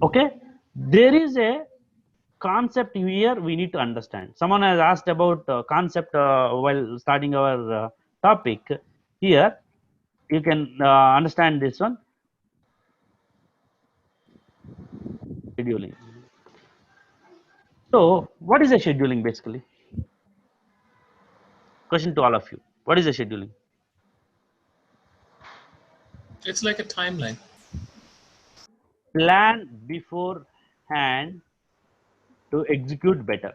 Okay, there is a concept here we need to understand. Someone has asked about concept while starting our topic. Here you can understand this one, scheduling. So what is a scheduling basically? Question to all of you: what is a scheduling? It's like a timeline. Plan beforehand to execute better,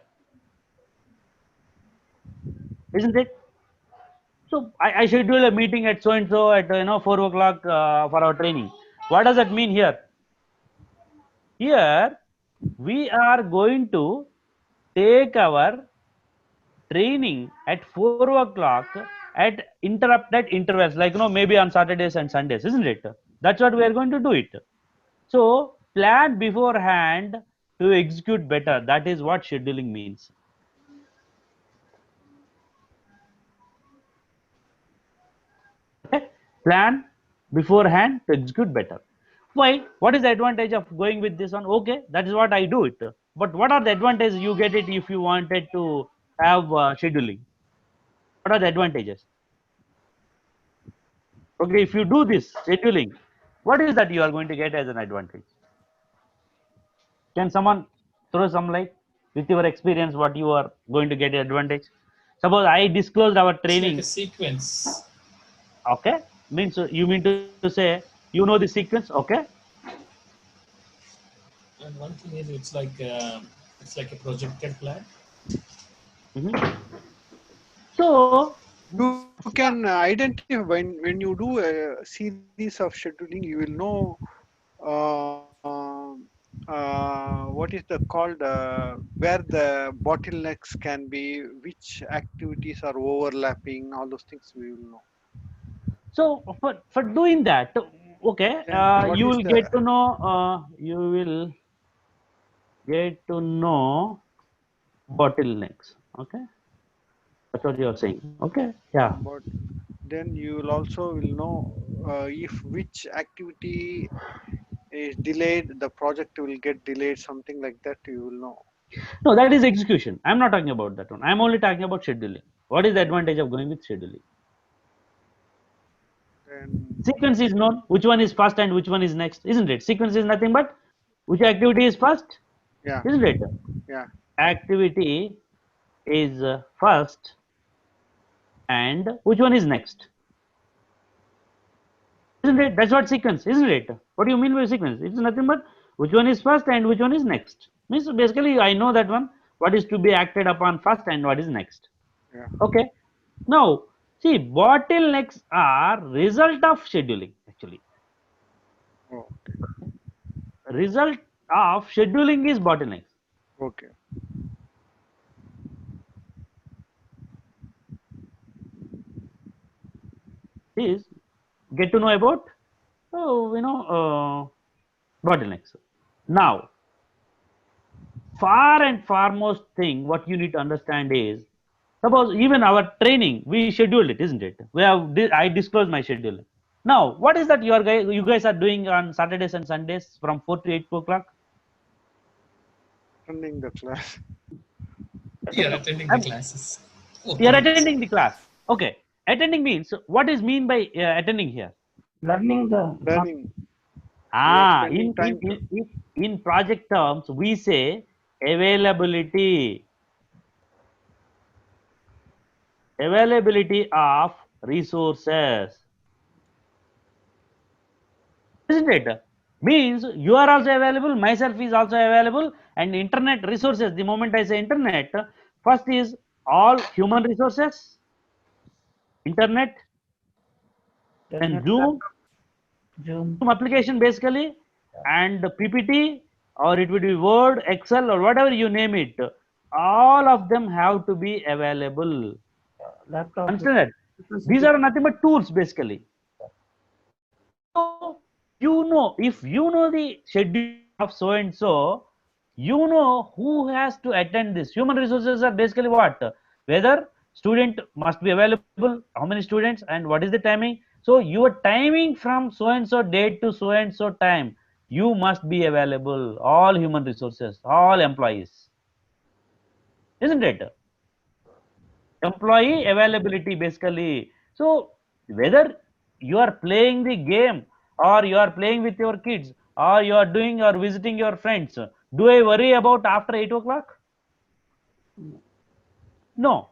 isn't it? So I schedule a meeting at so and so at 4 o'clock for our training. What does that mean here? Here we are going to take our training at 4 o'clock at interrupted intervals, like maybe on Saturdays and Sundays, isn't it? That's what we are going to do it. So plan beforehand to execute better. That is what scheduling means. Okay, plan beforehand to execute better. Why? What is the advantage of going with this one? Okay, that is what I do it. But what are the advantages you get it if you wanted to have scheduling? What are the advantages? Okay, if you do this scheduling, what is that you are going to get as an advantage? Can someone throw some light with your experience what you are going to get advantage? Suppose I disclosed our It's like a training. sequence. Okay, means you mean to say you know the sequence. Okay, And one thing is it's like a projected plan. mhm. So You can identify when you do a series of scheduling, you will know what is the called where the bottlenecks can be, which activities are overlapping, all those things we will know. so for doing that, okay, Then what you is will the get to know. You will get to know bottlenecks. Okay, that's what you are saying. Okay, yeah. but then you will also will know if which activity is delayed, the project will get delayed, something like that you will know. No, that is execution. I'm not talking about that one. I'm only talking about scheduling. What is the advantage of going with scheduling? Then Sequence is known. Which one is first and which one is next, isn't it? Sequence is nothing but which activity is first, yeah, isn't it? yeah, Activity is first and which one is next, isn't it? That's what sequence, isn't it? What do you mean by sequence? It's nothing but which one is first and which one is next. Means basically I know that one, what is to be acted upon first and what is next. yeah. Okay. Now see, bottlenecks are result of scheduling actually. Oh, Result of scheduling is bottlenecks. okay. Is get to know about bottlenecks. Now far and foremost thing what you need to understand is, suppose even our training we scheduled it, isn't it? I disclose my schedule. Now what is that you guys are doing on Saturdays and Sundays from 4 to 8 o'clock? Attending the class. You're attending the classes. You're Okay. attending the class. Okay, attending means what is mean by attending here? Learning the Learning. We are Ah, spending time to. in project terms, we say availability, availability of resources, isn't it? Means you are also available, myself is also available, and internet resources. The moment I say internet, first is all human resources, internet, then internet, Zoom, Zoom. Zoom application basically, and PPT, or it would be Word, Excel, or whatever you name it. All of them have to be available. Laptop. Understand that? These are nothing but tools basically. So if you know the schedule of so and so, you know who has to attend this. Human resources are basically what? Whether student must be available, how many students, and what is the timing. So your timing from so and so date to so and so time, you must be available. All human resources, all employees, isn't it? Employee availability basically. So whether you are playing the game or you are playing with your kids or you are doing or visiting your friends, do I worry about after 8 o'clock? No.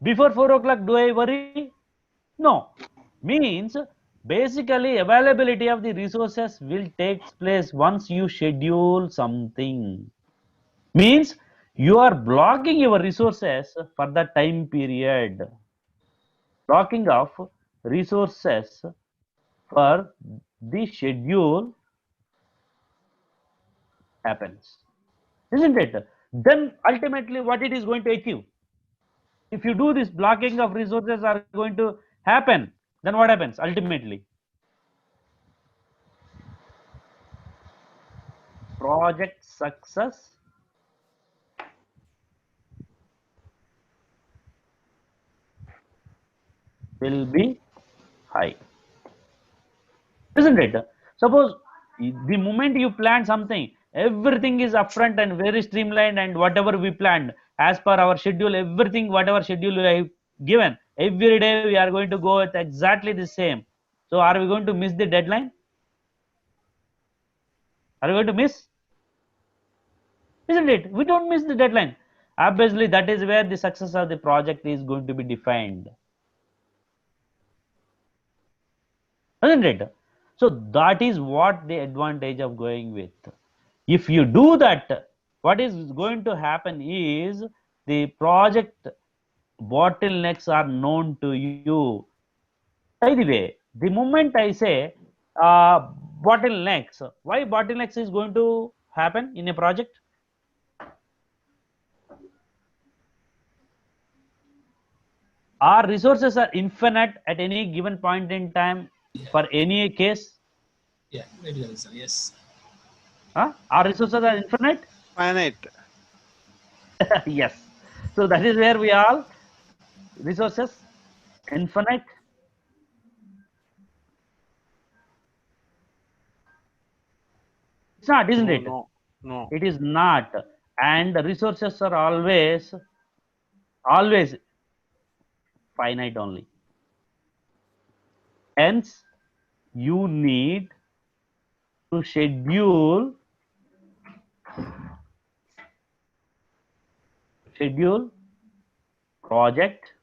Before 4 o'clock, do I worry? No. Means basically availability of the resources will take place once you schedule something. Means you are blocking your resources for the time period. Blocking of resources for the schedule happens, isn't it? Then ultimately what it is going to achieve, if you do this blocking of resources are going to happen, then what happens ultimately? Project success will be high, isn't it? Suppose the moment you plan something, everything is upfront and very streamlined, and whatever we planned as per our schedule, everything, whatever schedule we have given, every day we are going to go with exactly the same. So are we going to miss the deadline? Are we going to miss? Isn't it? We don't miss the deadline. Obviously, that is where the success of the project is going to be defined. Isn't it? So that is what the advantage of going with. If you do that, what is going to happen is the project bottlenecks are known to you. By the way, the moment I say bottlenecks, why bottlenecks is going to happen in a project? Our resources are infinite at any given point in time for any case. Yeah, maybe that is yes. Our resources are infinite. Finite. Yes. So that is where we are. Resources infinite. It's not, isn't No, it? no, no. It is not. And the resources are always finite only. Hence, you need to schedule project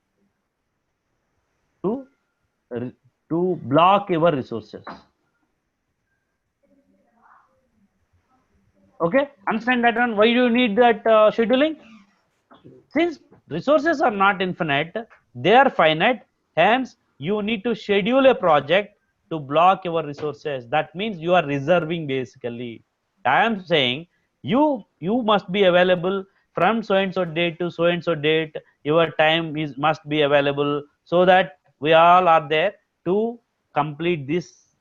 to block your resources. Okay, understand that one? Why do you need that scheduling? Since resources are not infinite, they are finite. Hence, you need to schedule a project to block your resources. That means you are reserving basically. I am saying you must be available from so and so date to so and so date. Your time is must be available so that we all are there to complete this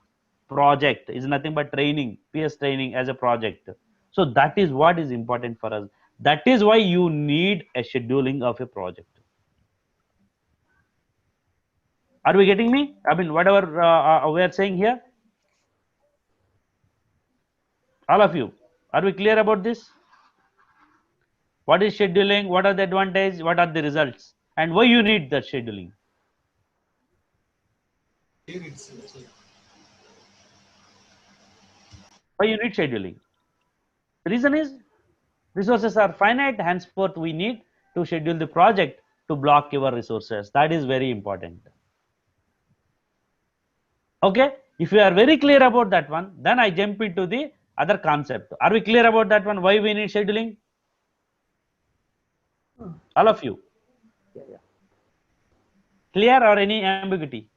project. Is nothing but training, PS training as a project. So that is what is important for us. That is why you need a scheduling of a project. Are we getting me? I mean, whatever we are saying here, all of you, are we clear about this? What is scheduling? What are the advantages? What are the results? And why you need that scheduling? Why you need scheduling? The reason is resources are finite, henceforth we need to schedule the project to block your resources. That is very important. Okay, if you are very clear about that one, then I jump into the other concept. Are we clear about that one? Why we need scheduling? All of you. Yeah. Clear or any ambiguity?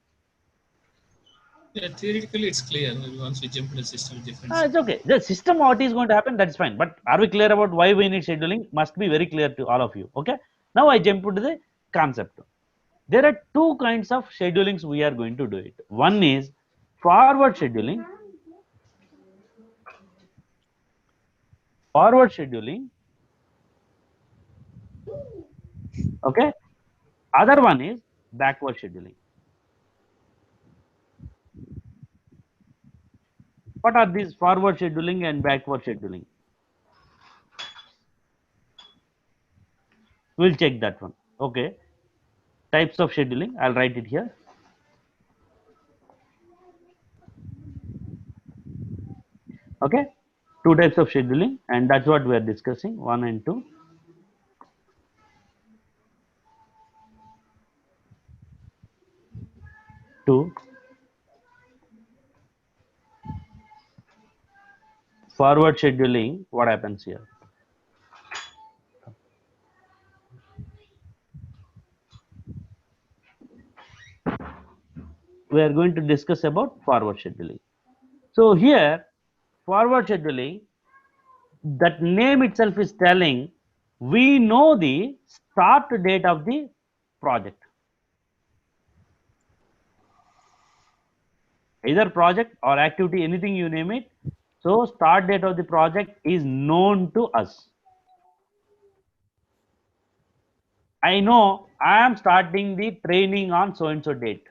Yeah, theoretically it's clear. Once we jump into system difference. It's okay. The system what is going to happen, that's fine. But are we clear about why we need scheduling? Must be very clear to all of you. Okay. Now I jump into the concept. There are two kinds of schedulings we are going to do it. One is forward scheduling. Forward scheduling. Okay. Other one is backward scheduling. What are these forward scheduling and backward scheduling? We'll check that one. Okay. Types of scheduling. I'll write it here. Okay. Two types of scheduling, and that's what we are discussing, 1 and 2. Forward scheduling, what happens here? We are going to discuss about forward scheduling. So here, forward scheduling, that name itself is telling we know the start date of the project. Either project or activity, anything you name it. So start date of the project is known to us. I know I am starting the training on so and so date.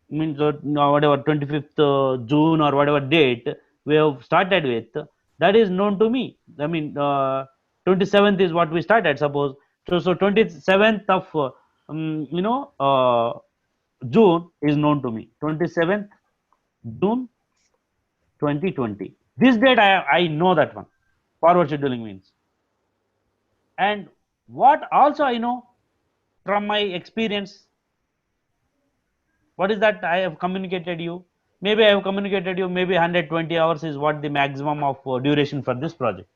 Means whatever 25th June or whatever date we have started with, that is known to me. I mean, 27th is what we started, suppose. So 27th of June is known to me. 27th June 2020. This date I know that one. Forward scheduling means. And what also I know from my experience, what is that I have communicated you? Maybe I have communicated you, maybe 120 hours is what the maximum of duration for this project.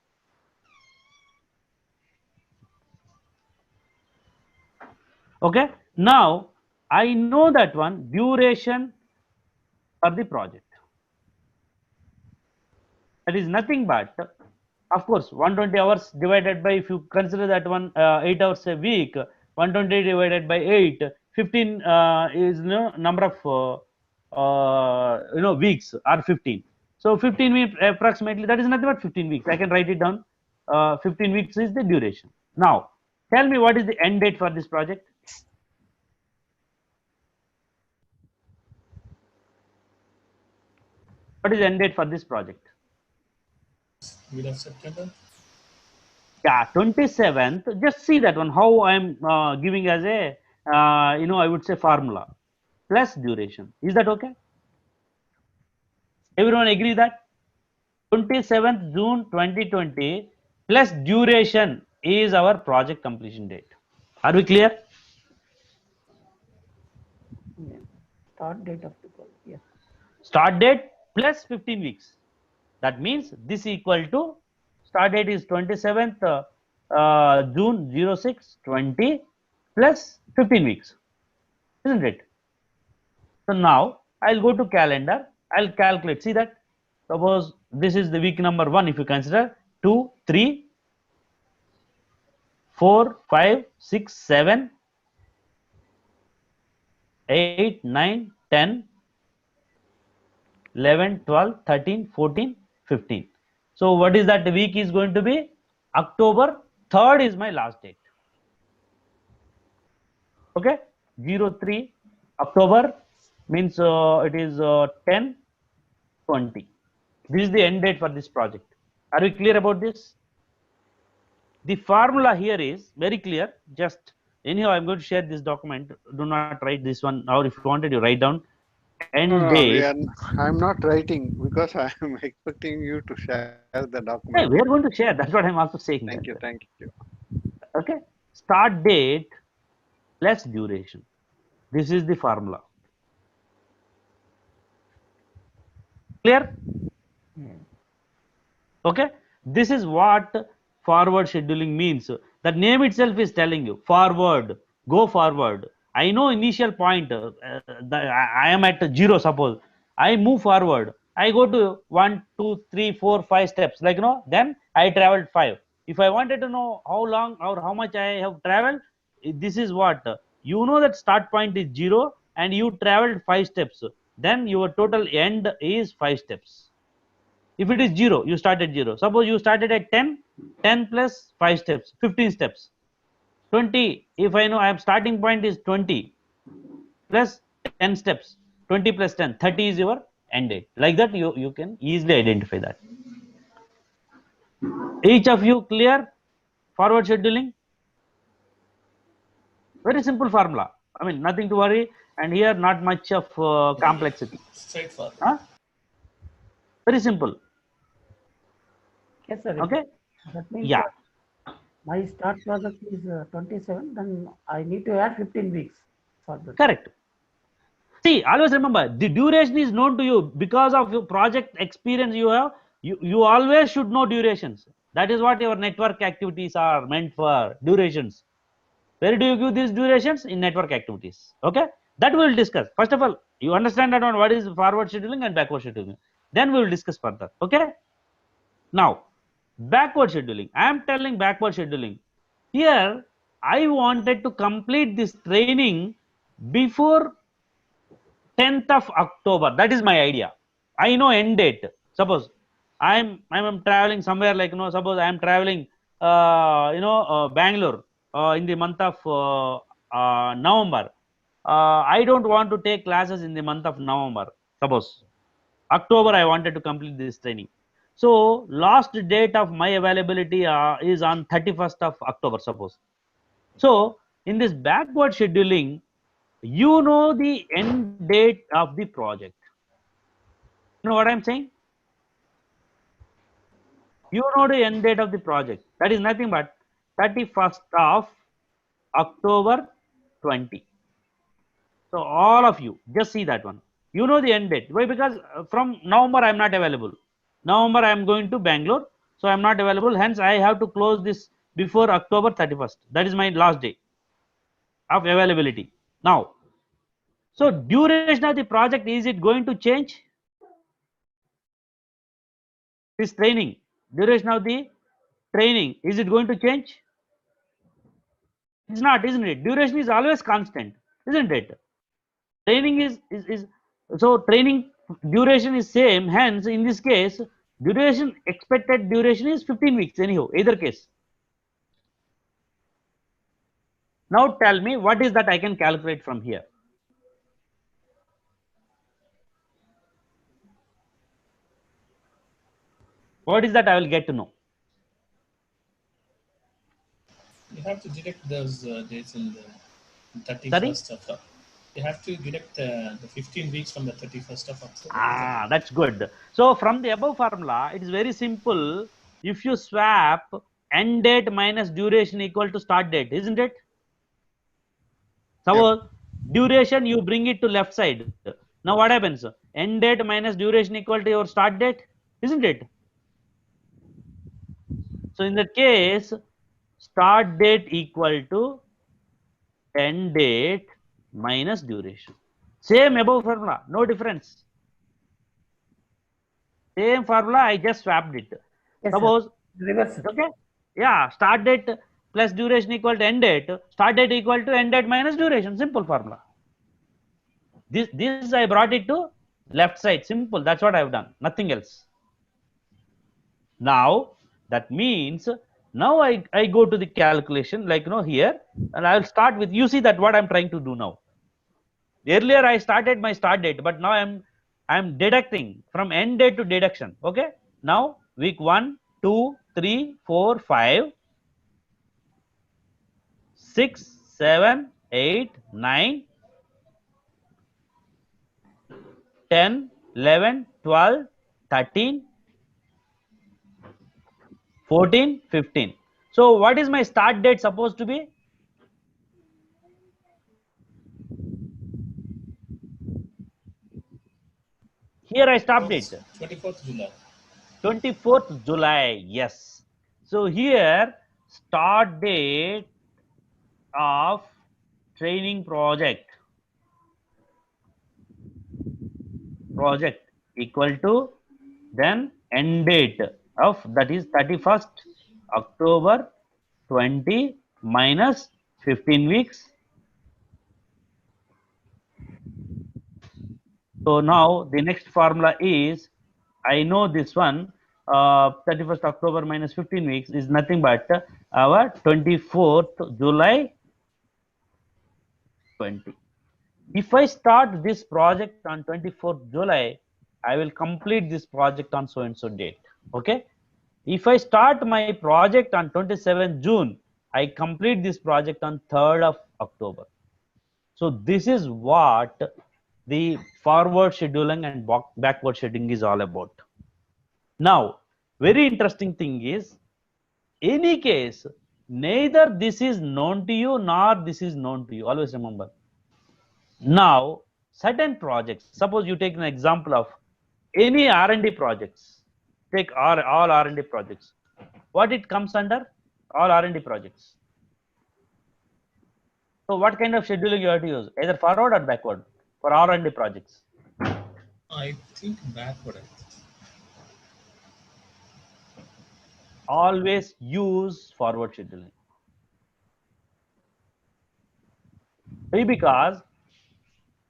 Okay, now I know that one duration for the project. That is nothing but, of course, 120 hours divided by, if you consider that one 8 hours a week, 120 divided by 8, 15 is number of weeks are 15. So 15 weeks approximately, that is nothing but 15 weeks. I can write it down. 15 weeks is the duration. Now, tell me what is the end date for this project? What is the end date for this project? Mid of September. Yeah, 27th. Just see that one. How I'm giving as a I would say formula plus duration. Is that okay? Everyone agree that 27th June 2020 plus duration is our project completion date. Are we clear? Yeah. Start date of the call. Yes. Start date plus 15 weeks. That means this equal to start date is 27th June 06 20 plus 15 weeks, isn't it? So now I'll go to calendar. I'll calculate. See that? Suppose this is the week number 1. If you consider 2, 3, 4, 5, 6, 7, 8, 9, 10, 11, 12, 13, 14, 15. So what is that week is going to be? October 3rd is my last date. Okay, 03 October means it is 10, 20. This is the end date for this project. Are we clear about this? The formula here is very clear. Just anyhow, I'm going to share this document. Do not write this one, or if you wanted to write down end No, date. I'm not writing because I am expecting you to share the document. Hey, we are going to share. That's what I'm also saying. Thank you. Okay, start date plus duration. This is the formula. Clear? Okay, this is what forward scheduling means. The name itself is telling you forward, go forward. I know initial point, I am at 0, suppose I move forward, I go to 1, 2, 3, 4, 5 steps, like then I traveled 5. If I wanted to know how long or how much I have traveled, this is what that start point is 0 and you traveled 5 steps, then your total end is 5 steps. If it is 0, you start at 0. Suppose you started at 10, 10 plus 5 steps, 15 steps. 20, if I know I am starting point is 20 plus 10 steps, 20 plus 10, 30 is your end date. Like that, you can easily identify that. Each of you clear forward scheduling? Very simple formula. I mean, nothing to worry. And here, not much of complexity. Straightforward. Huh? Very simple. Yes, sir. Okay? That means Yeah. my start project is 27. Then I need to add 15 weeks for that. Correct. See, always remember, the duration is known to you because of your project experience you have. You always should know durations. That is what your network activities are meant for, durations. Where do you give these durations? In network activities. Okay, that we will discuss. First of all, you understand that one, what is forward scheduling and backward scheduling. Then we will discuss further. Okay. Now, backward scheduling. I am telling backward scheduling. Here, I wanted to complete this training before 10th of October. That is my idea. I know end date. Suppose I'm traveling somewhere, like suppose I am traveling Bangalore in the month of November. I don't want to take classes in the month of November. Suppose October I wanted to complete this training. So last date of my availability is on 31st of October, suppose. So in this backward scheduling, you know the end date of the project. You know what I'm saying? You know the end date of the project. That is nothing but 31st of October 20. So all of you just see that one. You know the end date. Why? Because from November I am not available. November I am going to Bangalore, so I am not available. Hence I have to close this before October 31st. That is my last day of availability. Now, so duration of the project, is it going to change? This training, duration of the training, is it going to change? It's not, isn't it? Duration is always constant, isn't it? Training is so training duration is same. Hence, in this case, duration, expected duration is 15 weeks anyhow, either case. Now tell me what is that I can calculate from here. What is that I will get to know? You have to deduct those dates in the Sorry? 31st of you have to deduct the 15 weeks from the 31st of October. Ah, that's good. So from the above formula, it is very simple. If you swap end date minus duration equal to start date, isn't it? Suppose duration you bring it to left side. Now what happens? End date minus duration equal to your start date, isn't it? So in that case, start date equal to end date minus duration. Same above formula, no difference. Same formula, I just swapped it. Yes, Suppose, reverse. okay, yeah, start date plus duration equal to end date. Start date equal to end date minus duration. Simple formula. This I brought it to left side. Simple. That's what I've done. Nothing else. Now that means now I go to the calculation like here, and I'll start with, you see that what I'm trying to do now. Earlier I started my start date, but now I'm deducting from end date to deduction. Okay. Now week 1, 2, 3, 4, 5, 6, 7, 8, 9, 10, 11, 12, 13, 14, 15. So what is my start date supposed to be? Here I stopped it. 24th July. 24th July. Yes. So here start date of training project equal to then end date of, that is 31st October 20 minus 15 weeks. So now the next formula is, I know this one, 31st October minus 15 weeks is nothing but our 24th July 20. If I start this project on 24th July, I will complete this project on so and so date. Okay. If I start my project on 27th June, I complete this project on 3rd of October. So this is what the forward scheduling and backward scheduling is all about. Now, very interesting thing is, any case, neither this is known to you nor this is known to you. Always remember. Now, certain projects, suppose you take an example of any R&D projects, take all R&D projects. What it comes under? All R&D projects. So what kind of scheduling you have to use? Either forward or backward for R&D projects. I think backward. Always use forward scheduling. Why? Because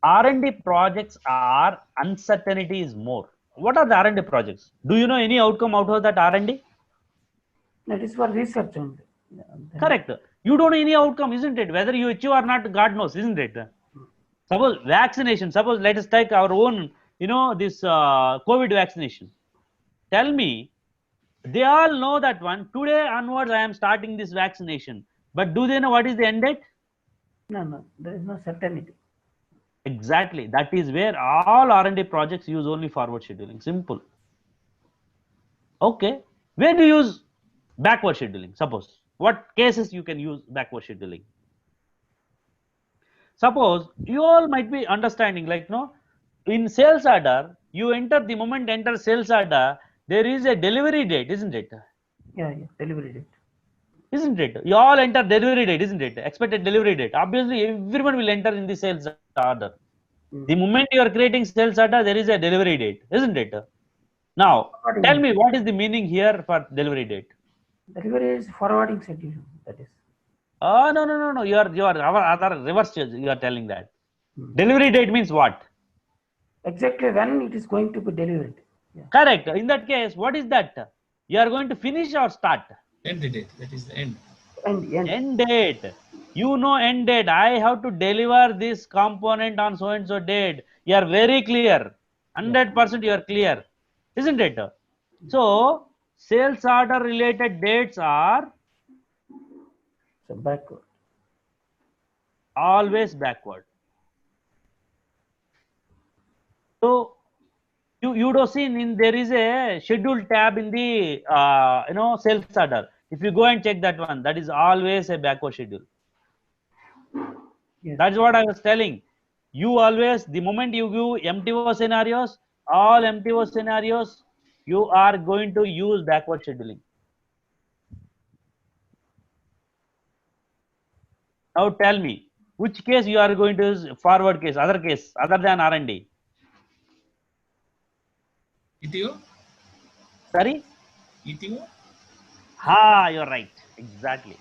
R&D projects are, uncertainty is more. What are the R&D projects? Do you know any outcome out of that R&D? That is for research only. Correct. You don't know any outcome, isn't it? Whether you achieve or not, God knows, isn't it? Suppose vaccination, suppose let us take our own, this COVID vaccination. Tell me, They all know that one. Today onwards, I am starting this vaccination. But do they know what is the end date? No, no, there is no certainty. Exactly. That is where all R&D projects use only forward scheduling. Simple. Okay. Where do you use backward scheduling? Suppose. What cases you can use backward scheduling? Suppose you all might be understanding, like, no, in sales order, you enter the moment enter sales order, there is a delivery date, isn't it? Yeah, yeah, delivery date. Isn't it? You all enter delivery date, isn't it? Expected delivery date. Obviously, everyone will enter in the sales order. The moment you are creating sales order, there is a delivery date, isn't it? Now, tell me what is the meaning here for delivery date? Delivery is forwarding schedule. That is. Oh, no, no, no, no. You are our other reverse. You are telling that. Delivery date means what? Exactly when it is going to be delivered. Yeah. Correct. In that case, what is that? You are going to finish or start? End date. That is the end. End date. You know end date. I have to deliver this component on so and so date. You are very clear. 100% you are clear. Isn't it? So, sales order related dates are So backward. always backward. So, you would have seen in there is a schedule tab in the sales order. If you go and check that one, that is always a backward schedule. Yes. That's what I was telling. You always, the moment you give MTO scenarios, all MTO scenarios, you are going to use backward scheduling. Now tell me, which case you are going to use forward case, other than R&D? ETO? Sorry? ETO? You're right. Exactly.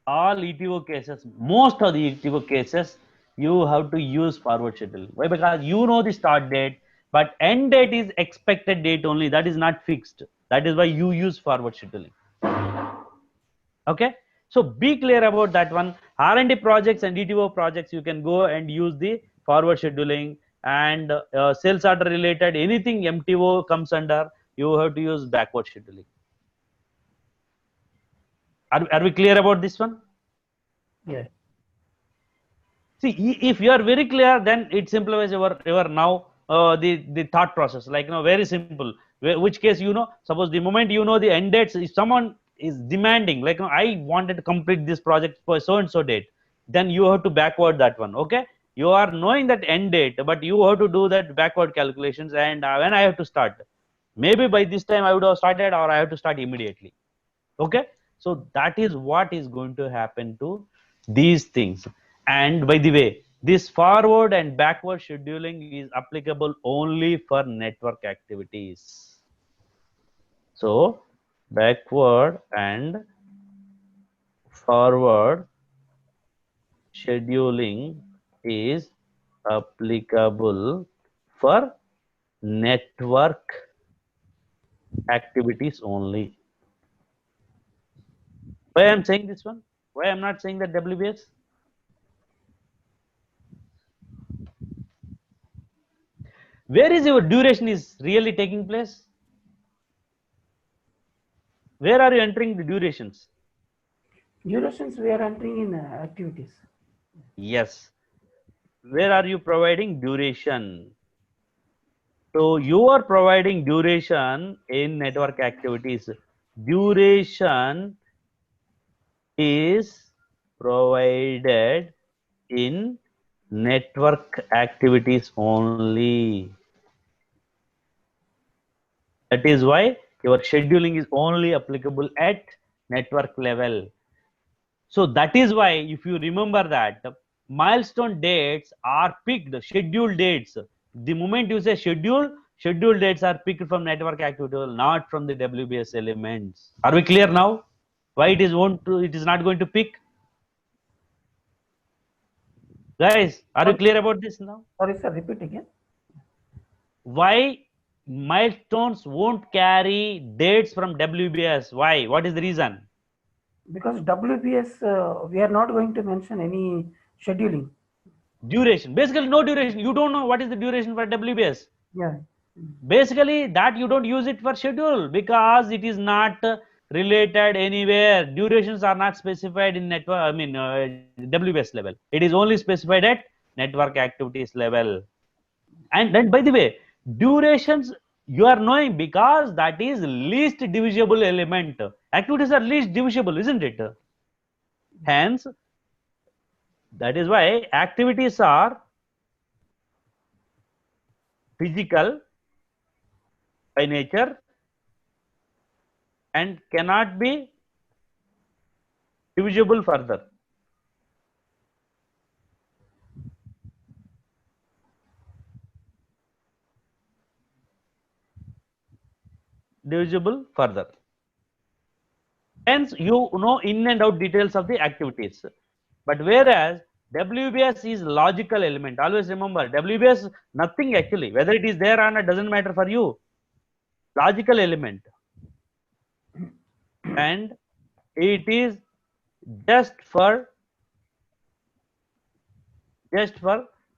All ETO cases, most of the ETO cases, you have to use forward schedule. Why? Because you know the start date, but end date is expected date only. That is not fixed. That is why you use forward scheduling. Okay. So be clear about that one. R&D projects and ETO projects, you can go and use the forward scheduling, and sales order related, anything MTO comes under, you have to use backward scheduling. Are we clear about this one? Yeah. See, if you are very clear, then it simplifies your now the thought process. Like, very simple. Which case, suppose the moment you know the end dates, if someone is demanding, like, I wanted to complete this project for so and so date, then you have to backward that one. Okay, you are knowing that end date, but you have to do that backward calculations. And when I have to start, maybe by this time I would have started, or I have to start immediately. Okay, so that is what is going to happen to these things. And by the way, this forward and backward scheduling is applicable only for network activities. So backward and forward scheduling is applicable for network activities only. Why I am saying this one? Why I am not saying that WBS? Where is your duration is really taking place? Where are you entering the durations? Durations we are entering in activities. Yes. Where are you providing duration? So you are providing duration in network activities. Duration is provided in network activities only. That is why your scheduling is only applicable at network level. So that is why, if you remember that, milestone dates are picked, scheduled dates. The moment you say scheduled dates are picked from network activity, not from the WBS elements. Are we clear now? Why it is not going to pick? Guys, are you clear about this now? Sorry, sir, repeat again. Why milestones won't carry dates from WBS? Why? What is the reason? Because WBS, we are not going to mention any scheduling. Duration. Basically, no duration. You don't know what is the duration for WBS. Yeah. Basically, that you don't use it for schedule because it is not related anywhere. Durations are not specified in network, I mean, WBS level. It is only specified at network activities level. And then, by the way, durations you are knowing because that is least divisible element. Activities are least divisible, isn't it? Hence, that is why activities are physical by nature and cannot be divisible further. Divisible further. Hence, you know in and out details of the activities. But whereas WBS is logical element. Always remember, WBS nothing actually. Whether it is there or not doesn't matter for you. Logical element. And it is just for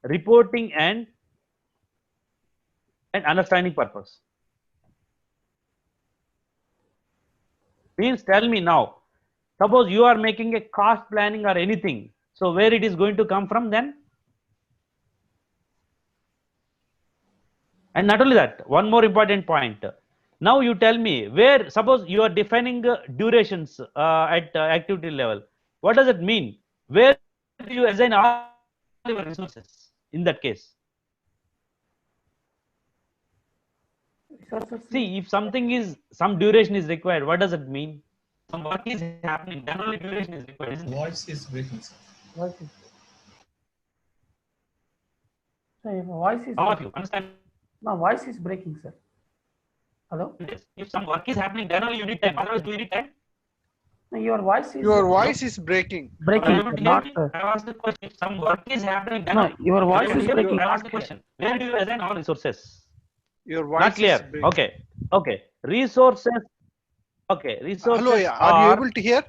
reporting and understanding purpose. Means tell me now, suppose you are making a cost planning or anything, so where it is going to come from then? And not only that, one more important point. Now you tell me where, suppose you are defining durations at activity level. What does it mean? Where do you assign all your resources in that case? Resources. See, if something is, some duration is required, what does it mean? Some work is happening, then only duration is required, isn't it? Voice is breaking, sir. Voice is. So if voice is. All of you understand? No, voice is breaking, sir. Hello. If some work is happening, then only you need time. Otherwise, do you need time? No, your voice is. Your voice is breaking. breaking. Not. I asked the question. If some work is happening, then No, your voice is breaking. I asked the question. Where do you assign all resources? Your voice Not clear. is breaking. Okay. Okay. Resources. Okay. Resources. Hello, are you able to hear?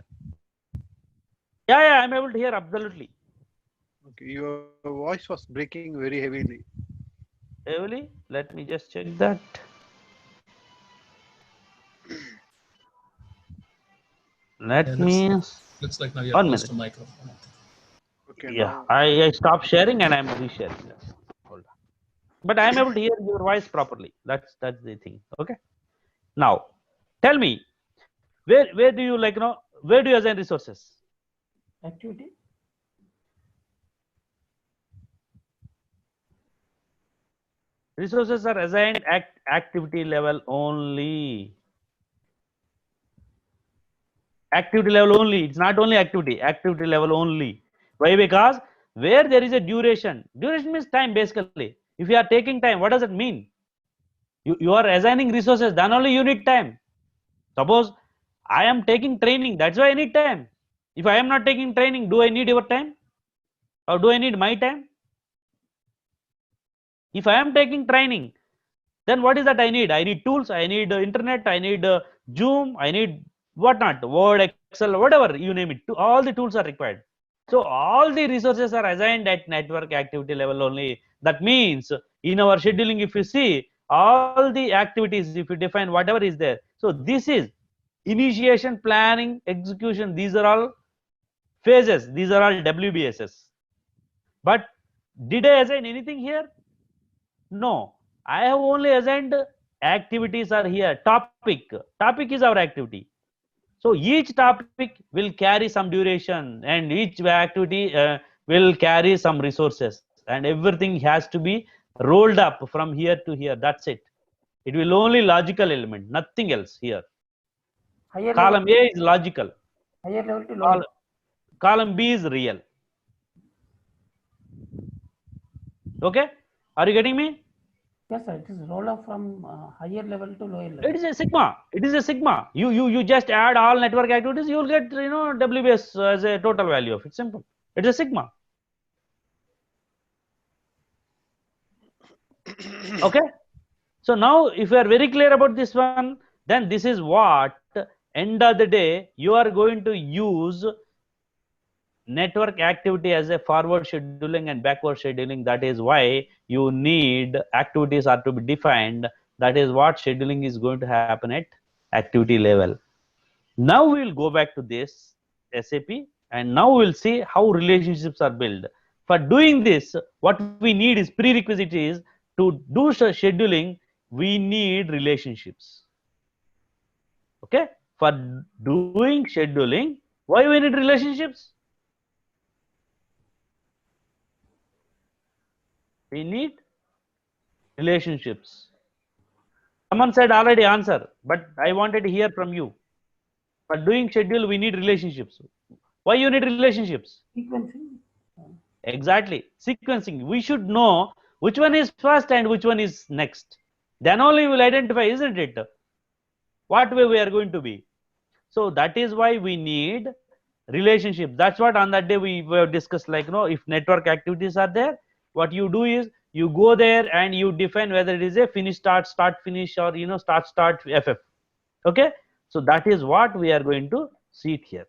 Yeah, yeah. I'm able to hear absolutely. Okay, your voice was breaking very heavily. Heavily. Let me just check that. Let me. Looks like now you're 1 close minute. to microphone. Okay. Yeah, Now, I stopped sharing and I'm resharing. Hold on. But I'm able to hear your voice properly. That's the thing. Okay. Now, tell me, where do you where do you assign resources? Activity. Resources are assigned at activity level only. Activity level only. It's not only activity. Activity level only. Why? Because where there is a duration. Duration means time basically. If you are taking time, what does it mean? You are assigning resources, then only you need time. Suppose I am taking training, that's why I need time. If I am not taking training, do I need your time? Or do I need my time? If I am taking training, then what is that I need? I need tools, I need internet, I need Zoom, I need whatnot, Word, Excel, whatever you name it. All the tools are required. So all the resources are assigned at network activity level only. That means in our scheduling, if you see all the activities, if you define whatever is there. So this is initiation, planning, execution. These are all phases. These are all WBSs. But did I assign anything here? No. I have only assigned activities are here. Topic. Topic is our activity. So each topic will carry some duration and each activity will carry some resources and everything has to be rolled up from here to here. That's it. It will only logical element, nothing else here. Higher Column level. A is logical. Higher level to lower. Column B is real. Okay? Are you getting me? Yes, sir. It is roll up from higher level to lower level. It is a sigma. It is a sigma. You just add all network activities, you will get WBS as a total value of it. Simple. It is a sigma. Okay. So now, if you are very clear about this one, then this is what end of the day you are going to use network activity as a forward scheduling and backward scheduling. That is why you need activities are to be defined That is what scheduling is going to happen at activity level. Now we will go back to this SAP, and now we will see how relationships are built. For doing this, what we need is prerequisite is to do scheduling, we need relationships. Okay, for doing scheduling, why we need relationships? We need relationships. Someone said already answer, but I wanted to hear from you. For doing schedule, we need relationships. Why you need relationships? Sequencing. Exactly. Sequencing. We should know which one is first and which one is next. Then only we will identify, isn't it? What way we are going to be. So that is why we need relationships. That's what on that day we were discussed, like, if network activities are there, what you do is you go there and you define whether it is a finish start, start finish, or start start FF. Okay. So that is what we are going to see it here.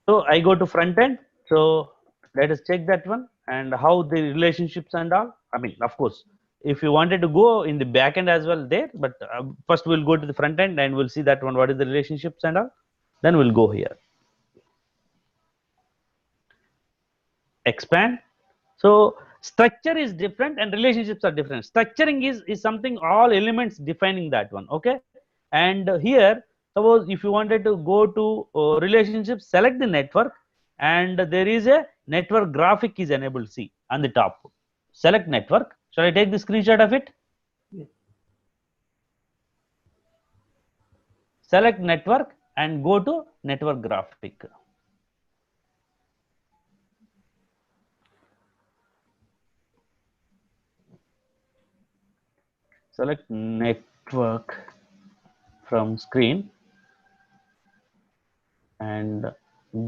So I go to front end. So let us check that one and how the relationships and all. I mean, of course, if you wanted to go in the back end as well there, but first we'll go to the front end and we'll see that one, what is the relationships and all. Then we'll go here. Expand. So structure is different and relationships are different. Structuring is something, all elements defining that one. Okay. And here, suppose if you wanted to go to relationships, select the network, and there is a network graphic is enabled. See on the top. Select network. Shall I take the screenshot of it? Yes. Select network and go to network graphic. Select network from screen and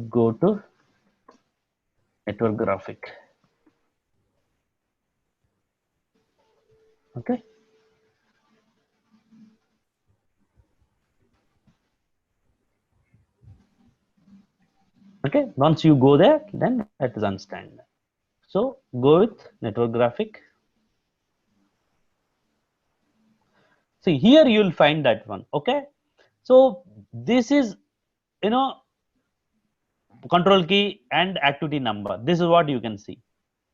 go to network graphic. Okay. Okay. Once you go there, then that is understand. So go with network graphic. See here you will find that one. Okay. So this is, control key and activity number. This is what you can see.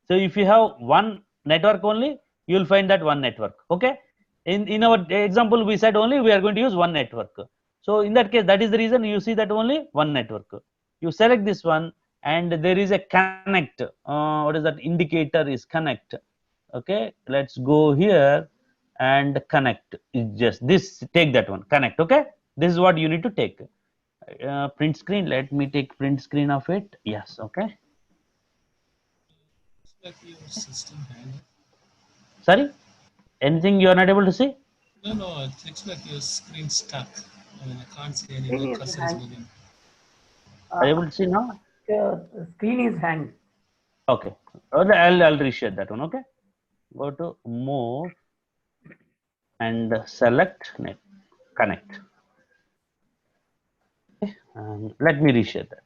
So if you have one network only, you will find that one network. Okay. In our example, we said only we are going to use one network. So in that case, that is the reason you see that only one network. You select this one and there is a connect. What is that indicator is connect. Okay. Let's go here and connect is just this, take that one, connect. Okay. This is what you need to take. Print screen, let me take print screen of it. Yes. Okay. Like your system hang. Sorry, anything you are not able to see? No, it looks like your screen stuck. I mean, I can't see any Screen is cursor is hang. moving. Are you able to see now? The screen is hanged. Okay. I'll reshare that one. Okay. Go to more and select net connect. Okay. And let me reshare that.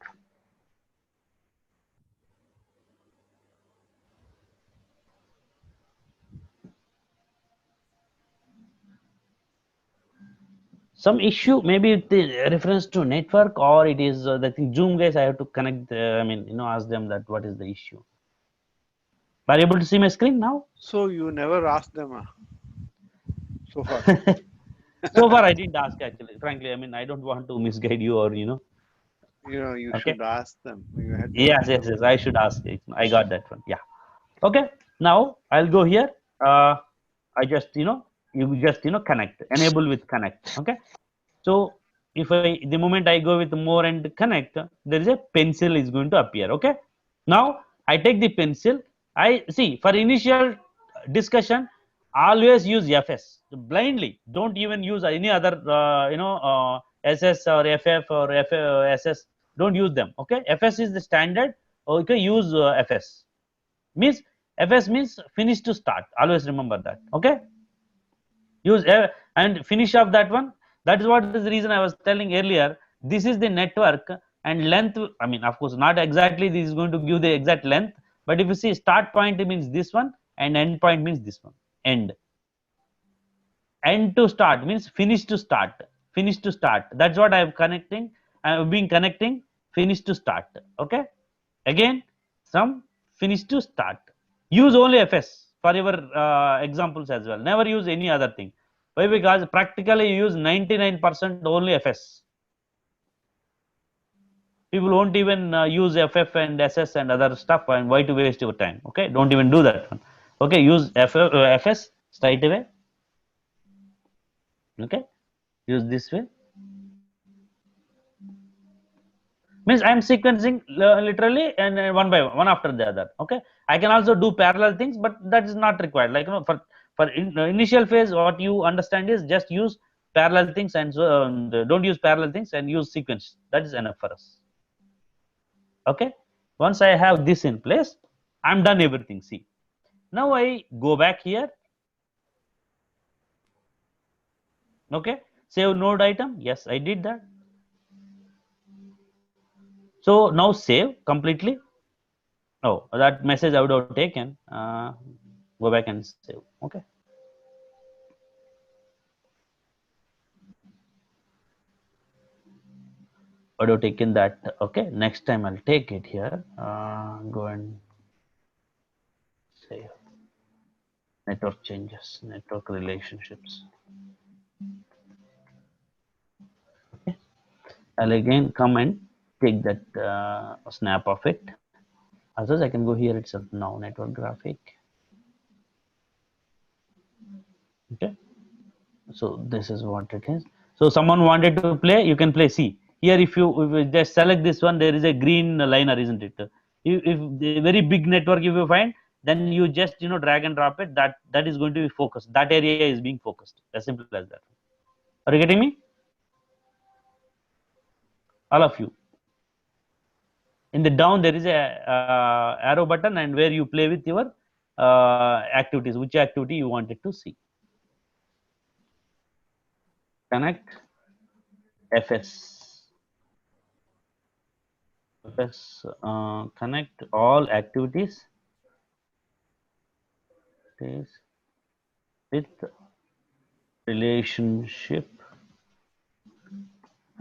Some issue, maybe the reference to network, or it is the thing Zoom guys. I have to connect. I mean, ask them that what is the issue. Are you able to see my screen now? So you never asked them so far. So far, I didn't ask actually. Frankly, I mean, I don't want to misguide you or You Okay. should ask them. You had to Yes, ask yes, them. yes. I should ask it. I got that one. Yeah. Okay. Now I'll go here. I just you just connect, enable with connect. Okay. So if the moment I go with more and connect, there is a pencil is going to appear. Okay. Now I take the pencil. I see for initial discussion, always use FS blindly. Don't even use any other SS or FF or SS. Don't use them. Okay. FS is the standard. Okay. Use FS. Means FS means finish to start. Always remember that. Okay. Use and finish off that one. That is what is the reason I was telling earlier. This is the network and length. I mean, of course, not exactly this is going to give the exact length, but if you see start point means this one and endpoint means this one, end. End to start means finish to start. Finish to start. That's what I am connecting. I have been connecting finish to start. Okay. Again, some finish to start. Use only FS for your examples as well. Never use any other thing. Why? Because practically you use 99% only FS. People won't even use FF and SS and other stuff, and why to waste your time? Okay, don't even do that one. Okay, use FS straight away. Okay, use this way. Means I am sequencing literally and one by one after the other. Okay, I can also do parallel things, but that is not required. Like, for initial phase, what you understand is just use parallel things, and so don't use parallel things and use sequence. That is enough for us. Okay, once I have this in place, I'm done everything. See, now I go back here. Okay, save node item. Yes, I did that. So now save completely. Oh, that message I would have taken. Go back and save. Okay. I would have taken that. Okay. Next time I'll take it here. Go and save. Network changes, network relationships. Okay. I'll again come and take that snap of it. Otherwise, I can go here itself now. Network graphic. Okay. So this is what it is. So someone wanted to play, you can play. See here, if you just select this one, there is a green liner, isn't it? If the very big network, if you find, then you just drag and drop it. That is going to be focused. That area is being focused. As simple as that. Are you getting me? All of you. In the down, there is a arrow button, and where you play with your activities, which activity you wanted to see. Connect FS. FS connect all activities with relationship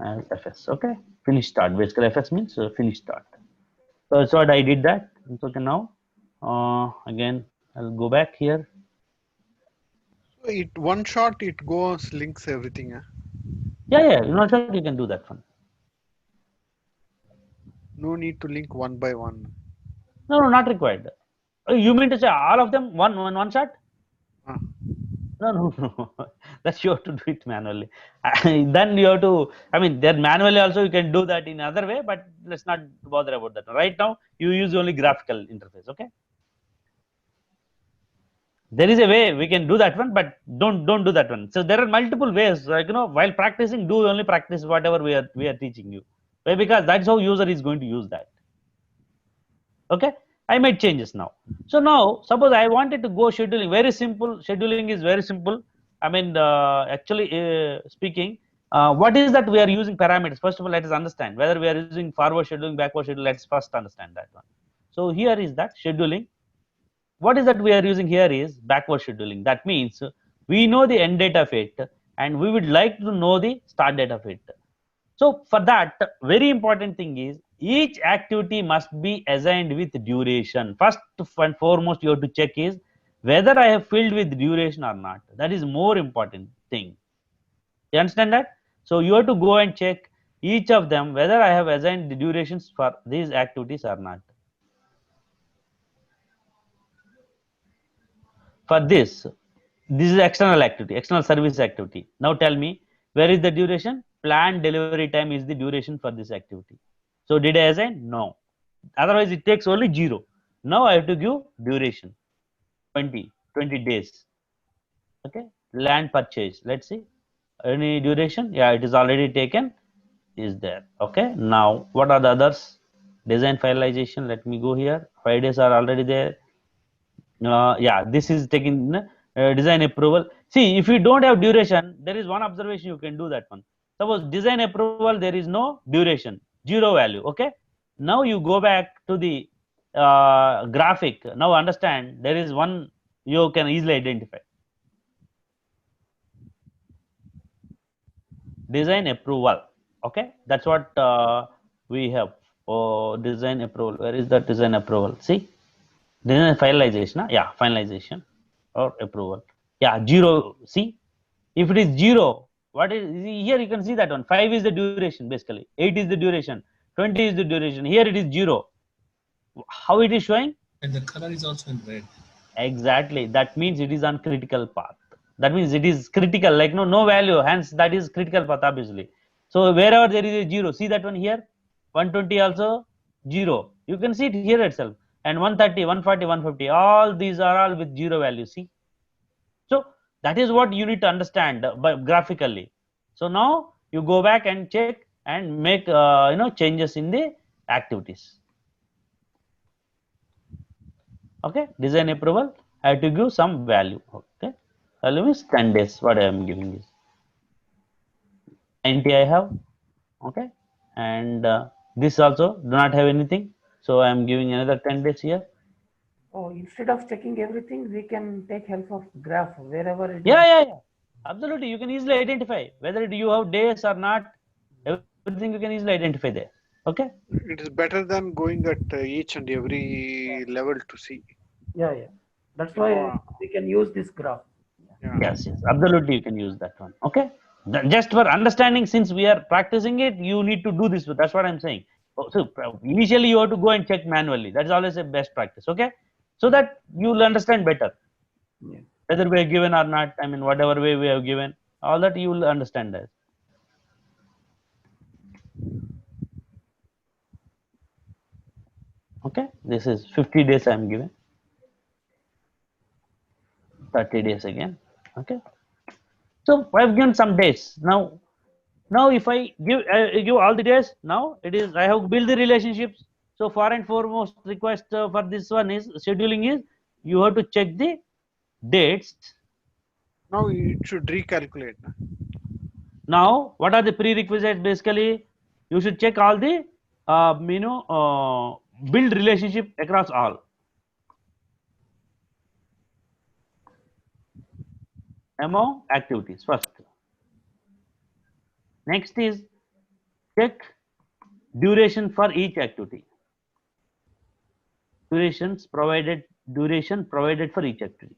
as FS. Okay, finish start. Basically, FS means finish start. So that's what I did that. It's okay now. Again, I'll go back here. So it one shot it goes links everything. Yeah. You can do that one. No need to link one by one. No, not required. You mean to say all of them one shot? No. That's you have to do it manually. Then you have to. I mean, there manually also you can do that in other way, but let's not bother about that. Right now, you use only graphical interface. Okay. There is a way we can do that one, but don't do that one. So there are multiple ways. Like, while practicing, do only practice whatever we are teaching you. Why? Because that's how user is going to use that. Okay. I made changes now. So now, suppose I wanted to go scheduling. Very simple. Scheduling is very simple. I mean, actually speaking, what is that we are using parameters? First of all, let us understand whether we are using forward scheduling, backward scheduling. Let's first understand that one. So here is that scheduling. What is that we are using here is backward scheduling. That means we know the end date of it, and we would like to know the start date of it. So for that, very important thing is each activity must be assigned with duration. First and foremost, you have to check is whether I have filled with duration or not. That is more important thing. You understand that? So you have to go and check each of them whether I have assigned the durations for these activities or not. For this is external activity, external service activity. Now tell me, where is the duration? Planned delivery time is the duration for this activity. So did I assign? No. Otherwise it takes only 0. Now I have to give duration 20 days. Okay. Land purchase. Let's see. Any duration? Yeah, it is already taken. Is there. Okay. Now what are the others? Design finalization. Let me go here. 5 days are already there. Yeah, this is taking design approval. See, if you don't have duration, there is one observation you can do that one. Suppose design approval, there is no duration, 0 value. Okay. Now you go back to the graphic. Now understand there is one you can easily identify. Design approval. Okay, that's what we have. Oh, design approval. Where is that design approval? See, design finalization. Yeah, finalization or approval. Yeah, 0. See, if it is 0, what is here? You can see that one. 5 is the duration basically. 8 is the duration. 20 is the duration. Here it is 0. How it is showing? And the color is also in red. Exactly. That means it is on critical path. That means it is critical, like no value. Hence, that is critical path, obviously. So wherever there is a 0, see that one here, 120 also 0. You can see it here itself. And 130, 140, 150, all these are all with 0 value. See. So that is what you need to understand by graphically. So now you go back and check and make changes in the activities. Okay, design approval, I have to give some value. Okay, value is 10 days. What I am giving is 90 I have. Okay, and this also do not have anything, so I am giving another 10 days here. Oh, instead of checking everything, we can take help of graph wherever it is. Yeah. Absolutely, you can easily identify whether you have days or not. Everything you can easily identify there. Okay. It is better than going at each and every level to see. Yeah. That's You know, why we can use this graph. yeah. Yes, absolutely, you can use that one. Okay, just for understanding, since we are practicing it, you need to do this. That's what I'm saying. So initially, you have to go and check manually. That is always a best practice. Okay, so that you will understand better Yeah. whether we are given or not. I mean, whatever way we have given, all that you will understand that. Okay, this is 50 days I'm given. 30 days again. Okay, so I've given some days now. Now, if I give all the days, now it is I have built the relationships. So, far and foremost request for this one is scheduling is you have to check the dates. Now it should recalculate. Now, what are the prerequisites? Basically, you should check all the build relationship across all among activities first. Next is check duration for each activity. Duration provided for each activity.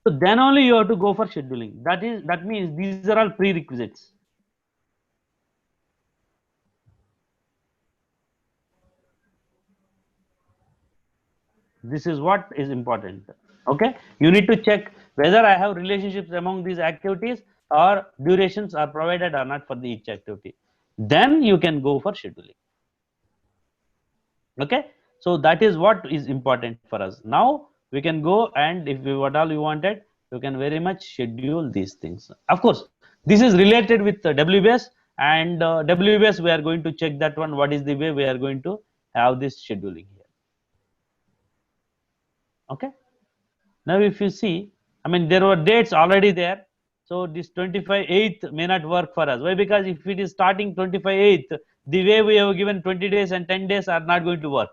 So then only you have to go for scheduling. That means these are all prerequisites. This is what is important. Okay, you need to check whether I have relationships among these activities or durations are provided or not for the each activity. Then you can go for scheduling. Okay, so that is what is important for us. Now we can go, and if we, what all you wanted, you can very much schedule these things. Of course, this is related with the WBS, and WBS we are going to check that one. What is the way we are going to have this scheduling here? Okay, now if you see, I mean there were dates already there, so this 25/8 may not work for us. Why? Because if it is starting 25/8, the way we have given 20 days and 10 days are not going to work.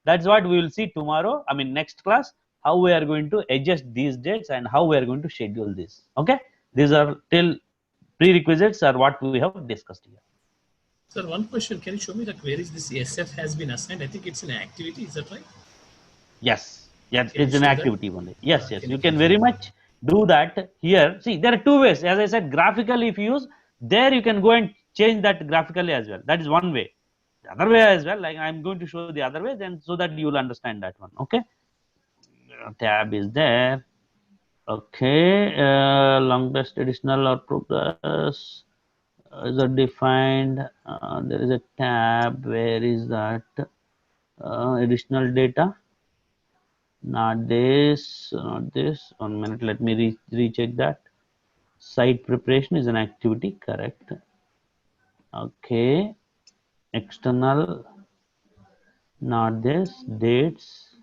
That's what we will see tomorrow, I mean next class, how we are going to adjust these dates and how we are going to schedule this. Okay, these are till prerequisites are what we have discussed here. Sir, one question, can you show me that where is this SF has been assigned? I think it's an activity, is that right? Yes, yeah, Can you it's an show that? activity only. Yes, Can you you can please very show? much do that here. See, there are two ways. As I said, graphically, if you use, there you can go and change that graphically as well. That is one way. The other way as well, like I'm going to show the other way, then so that you will understand that one. Okay, tab is there. Okay, long test additional or progress is a defined. There is a tab. Where is that? Additional data. Not this, not this. 1 minute, let me recheck that. Site preparation is an activity, correct? Okay, external, not this. Dates,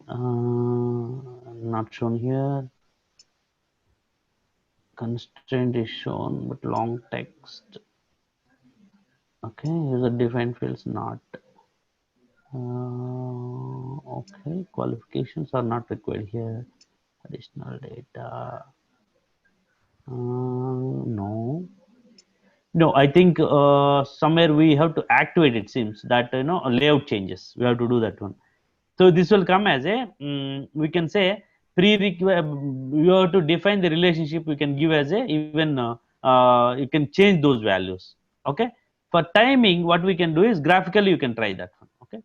not shown here. Constraint is shown, but long text. Okay, user defined fields not. Okay, qualifications are not required here. Additional data. No. No, I think somewhere we have to activate. It seems that layout changes. We have to do that one. So this will come as a we can say you have to define the relationship. We can give as a even you can change those values. Okay. For timing, what we can do is graphically you can try that one. Okay.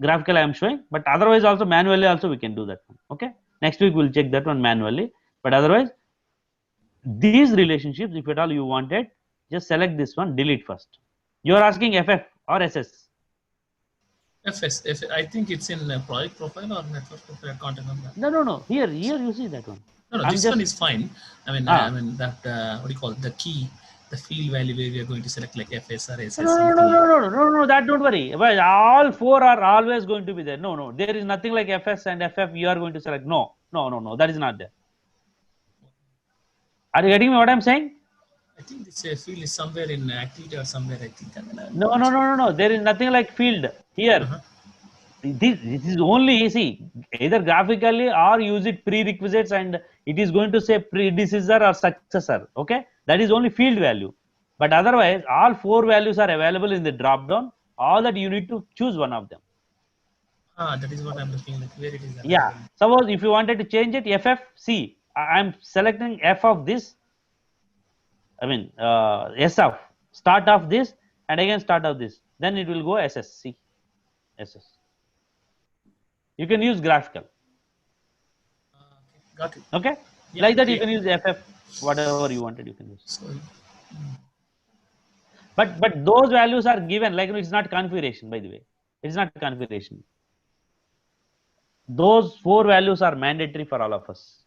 Graphically I am showing, but otherwise also manually also we can do that one. Okay. Next week we'll check that one manually, but otherwise these relationships, if at all you wanted, just select this one, delete first. You are asking FF or SS. I think it's in project profile or network profile. I can't remember. No. Here you see that one. No, I'm this one just is fine. I mean, ah. that what do you call it? The key, the field value where we are going to select like FS or SS, No, something like that. no. That don't worry. But all four are always going to be there. No. There is nothing like FS and FF. You are going to select. No. That is not there. Are you getting me? What I'm saying? I think this field is somewhere in activity or somewhere. I think. I mean, No. There is nothing like field here. Uh-huh. This is only see either graphically or use it prerequisites and it is going to say predecessor or successor. Okay, that is only field value. But otherwise, all four values are available in the drop down. All that you need to choose one of them. That is what I'm looking like. Where it is Yeah. available. Suppose if you wanted to change it, FFC. I'm selecting F of this. I mean S of start of this and again start of this. Then it will go SSC. SS. You can use graphical. Okay. Got it. Okay. Yeah, Like that you clear. can use FF whatever you wanted you can use. So, But those values are given like it's not configuration by the way. It's not configuration. Those four values are mandatory for all of us.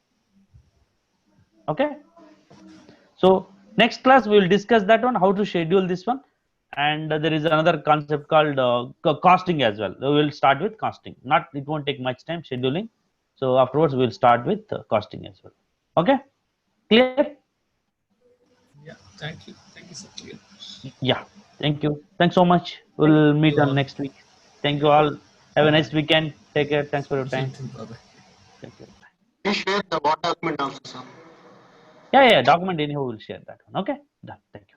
Okay. So next class we will discuss that one how to schedule this one and there is another concept called costing as well. We will start with costing. Not it won't take much time scheduling. So afterwards we will start with costing as well. Okay. Clear? yeah. Thank you. Thank you, sir. Clear. Yeah. Thank you. Thanks so much. Thank We'll meet You on all. next week. Thank you Yeah. all. Have a Bye. nice weekend. Take care. Thanks for your You time. too. Bye. Thank you. Please share the Word document also, sir. Yeah. Document anyhow will share that one. Okay. Done. Thank you.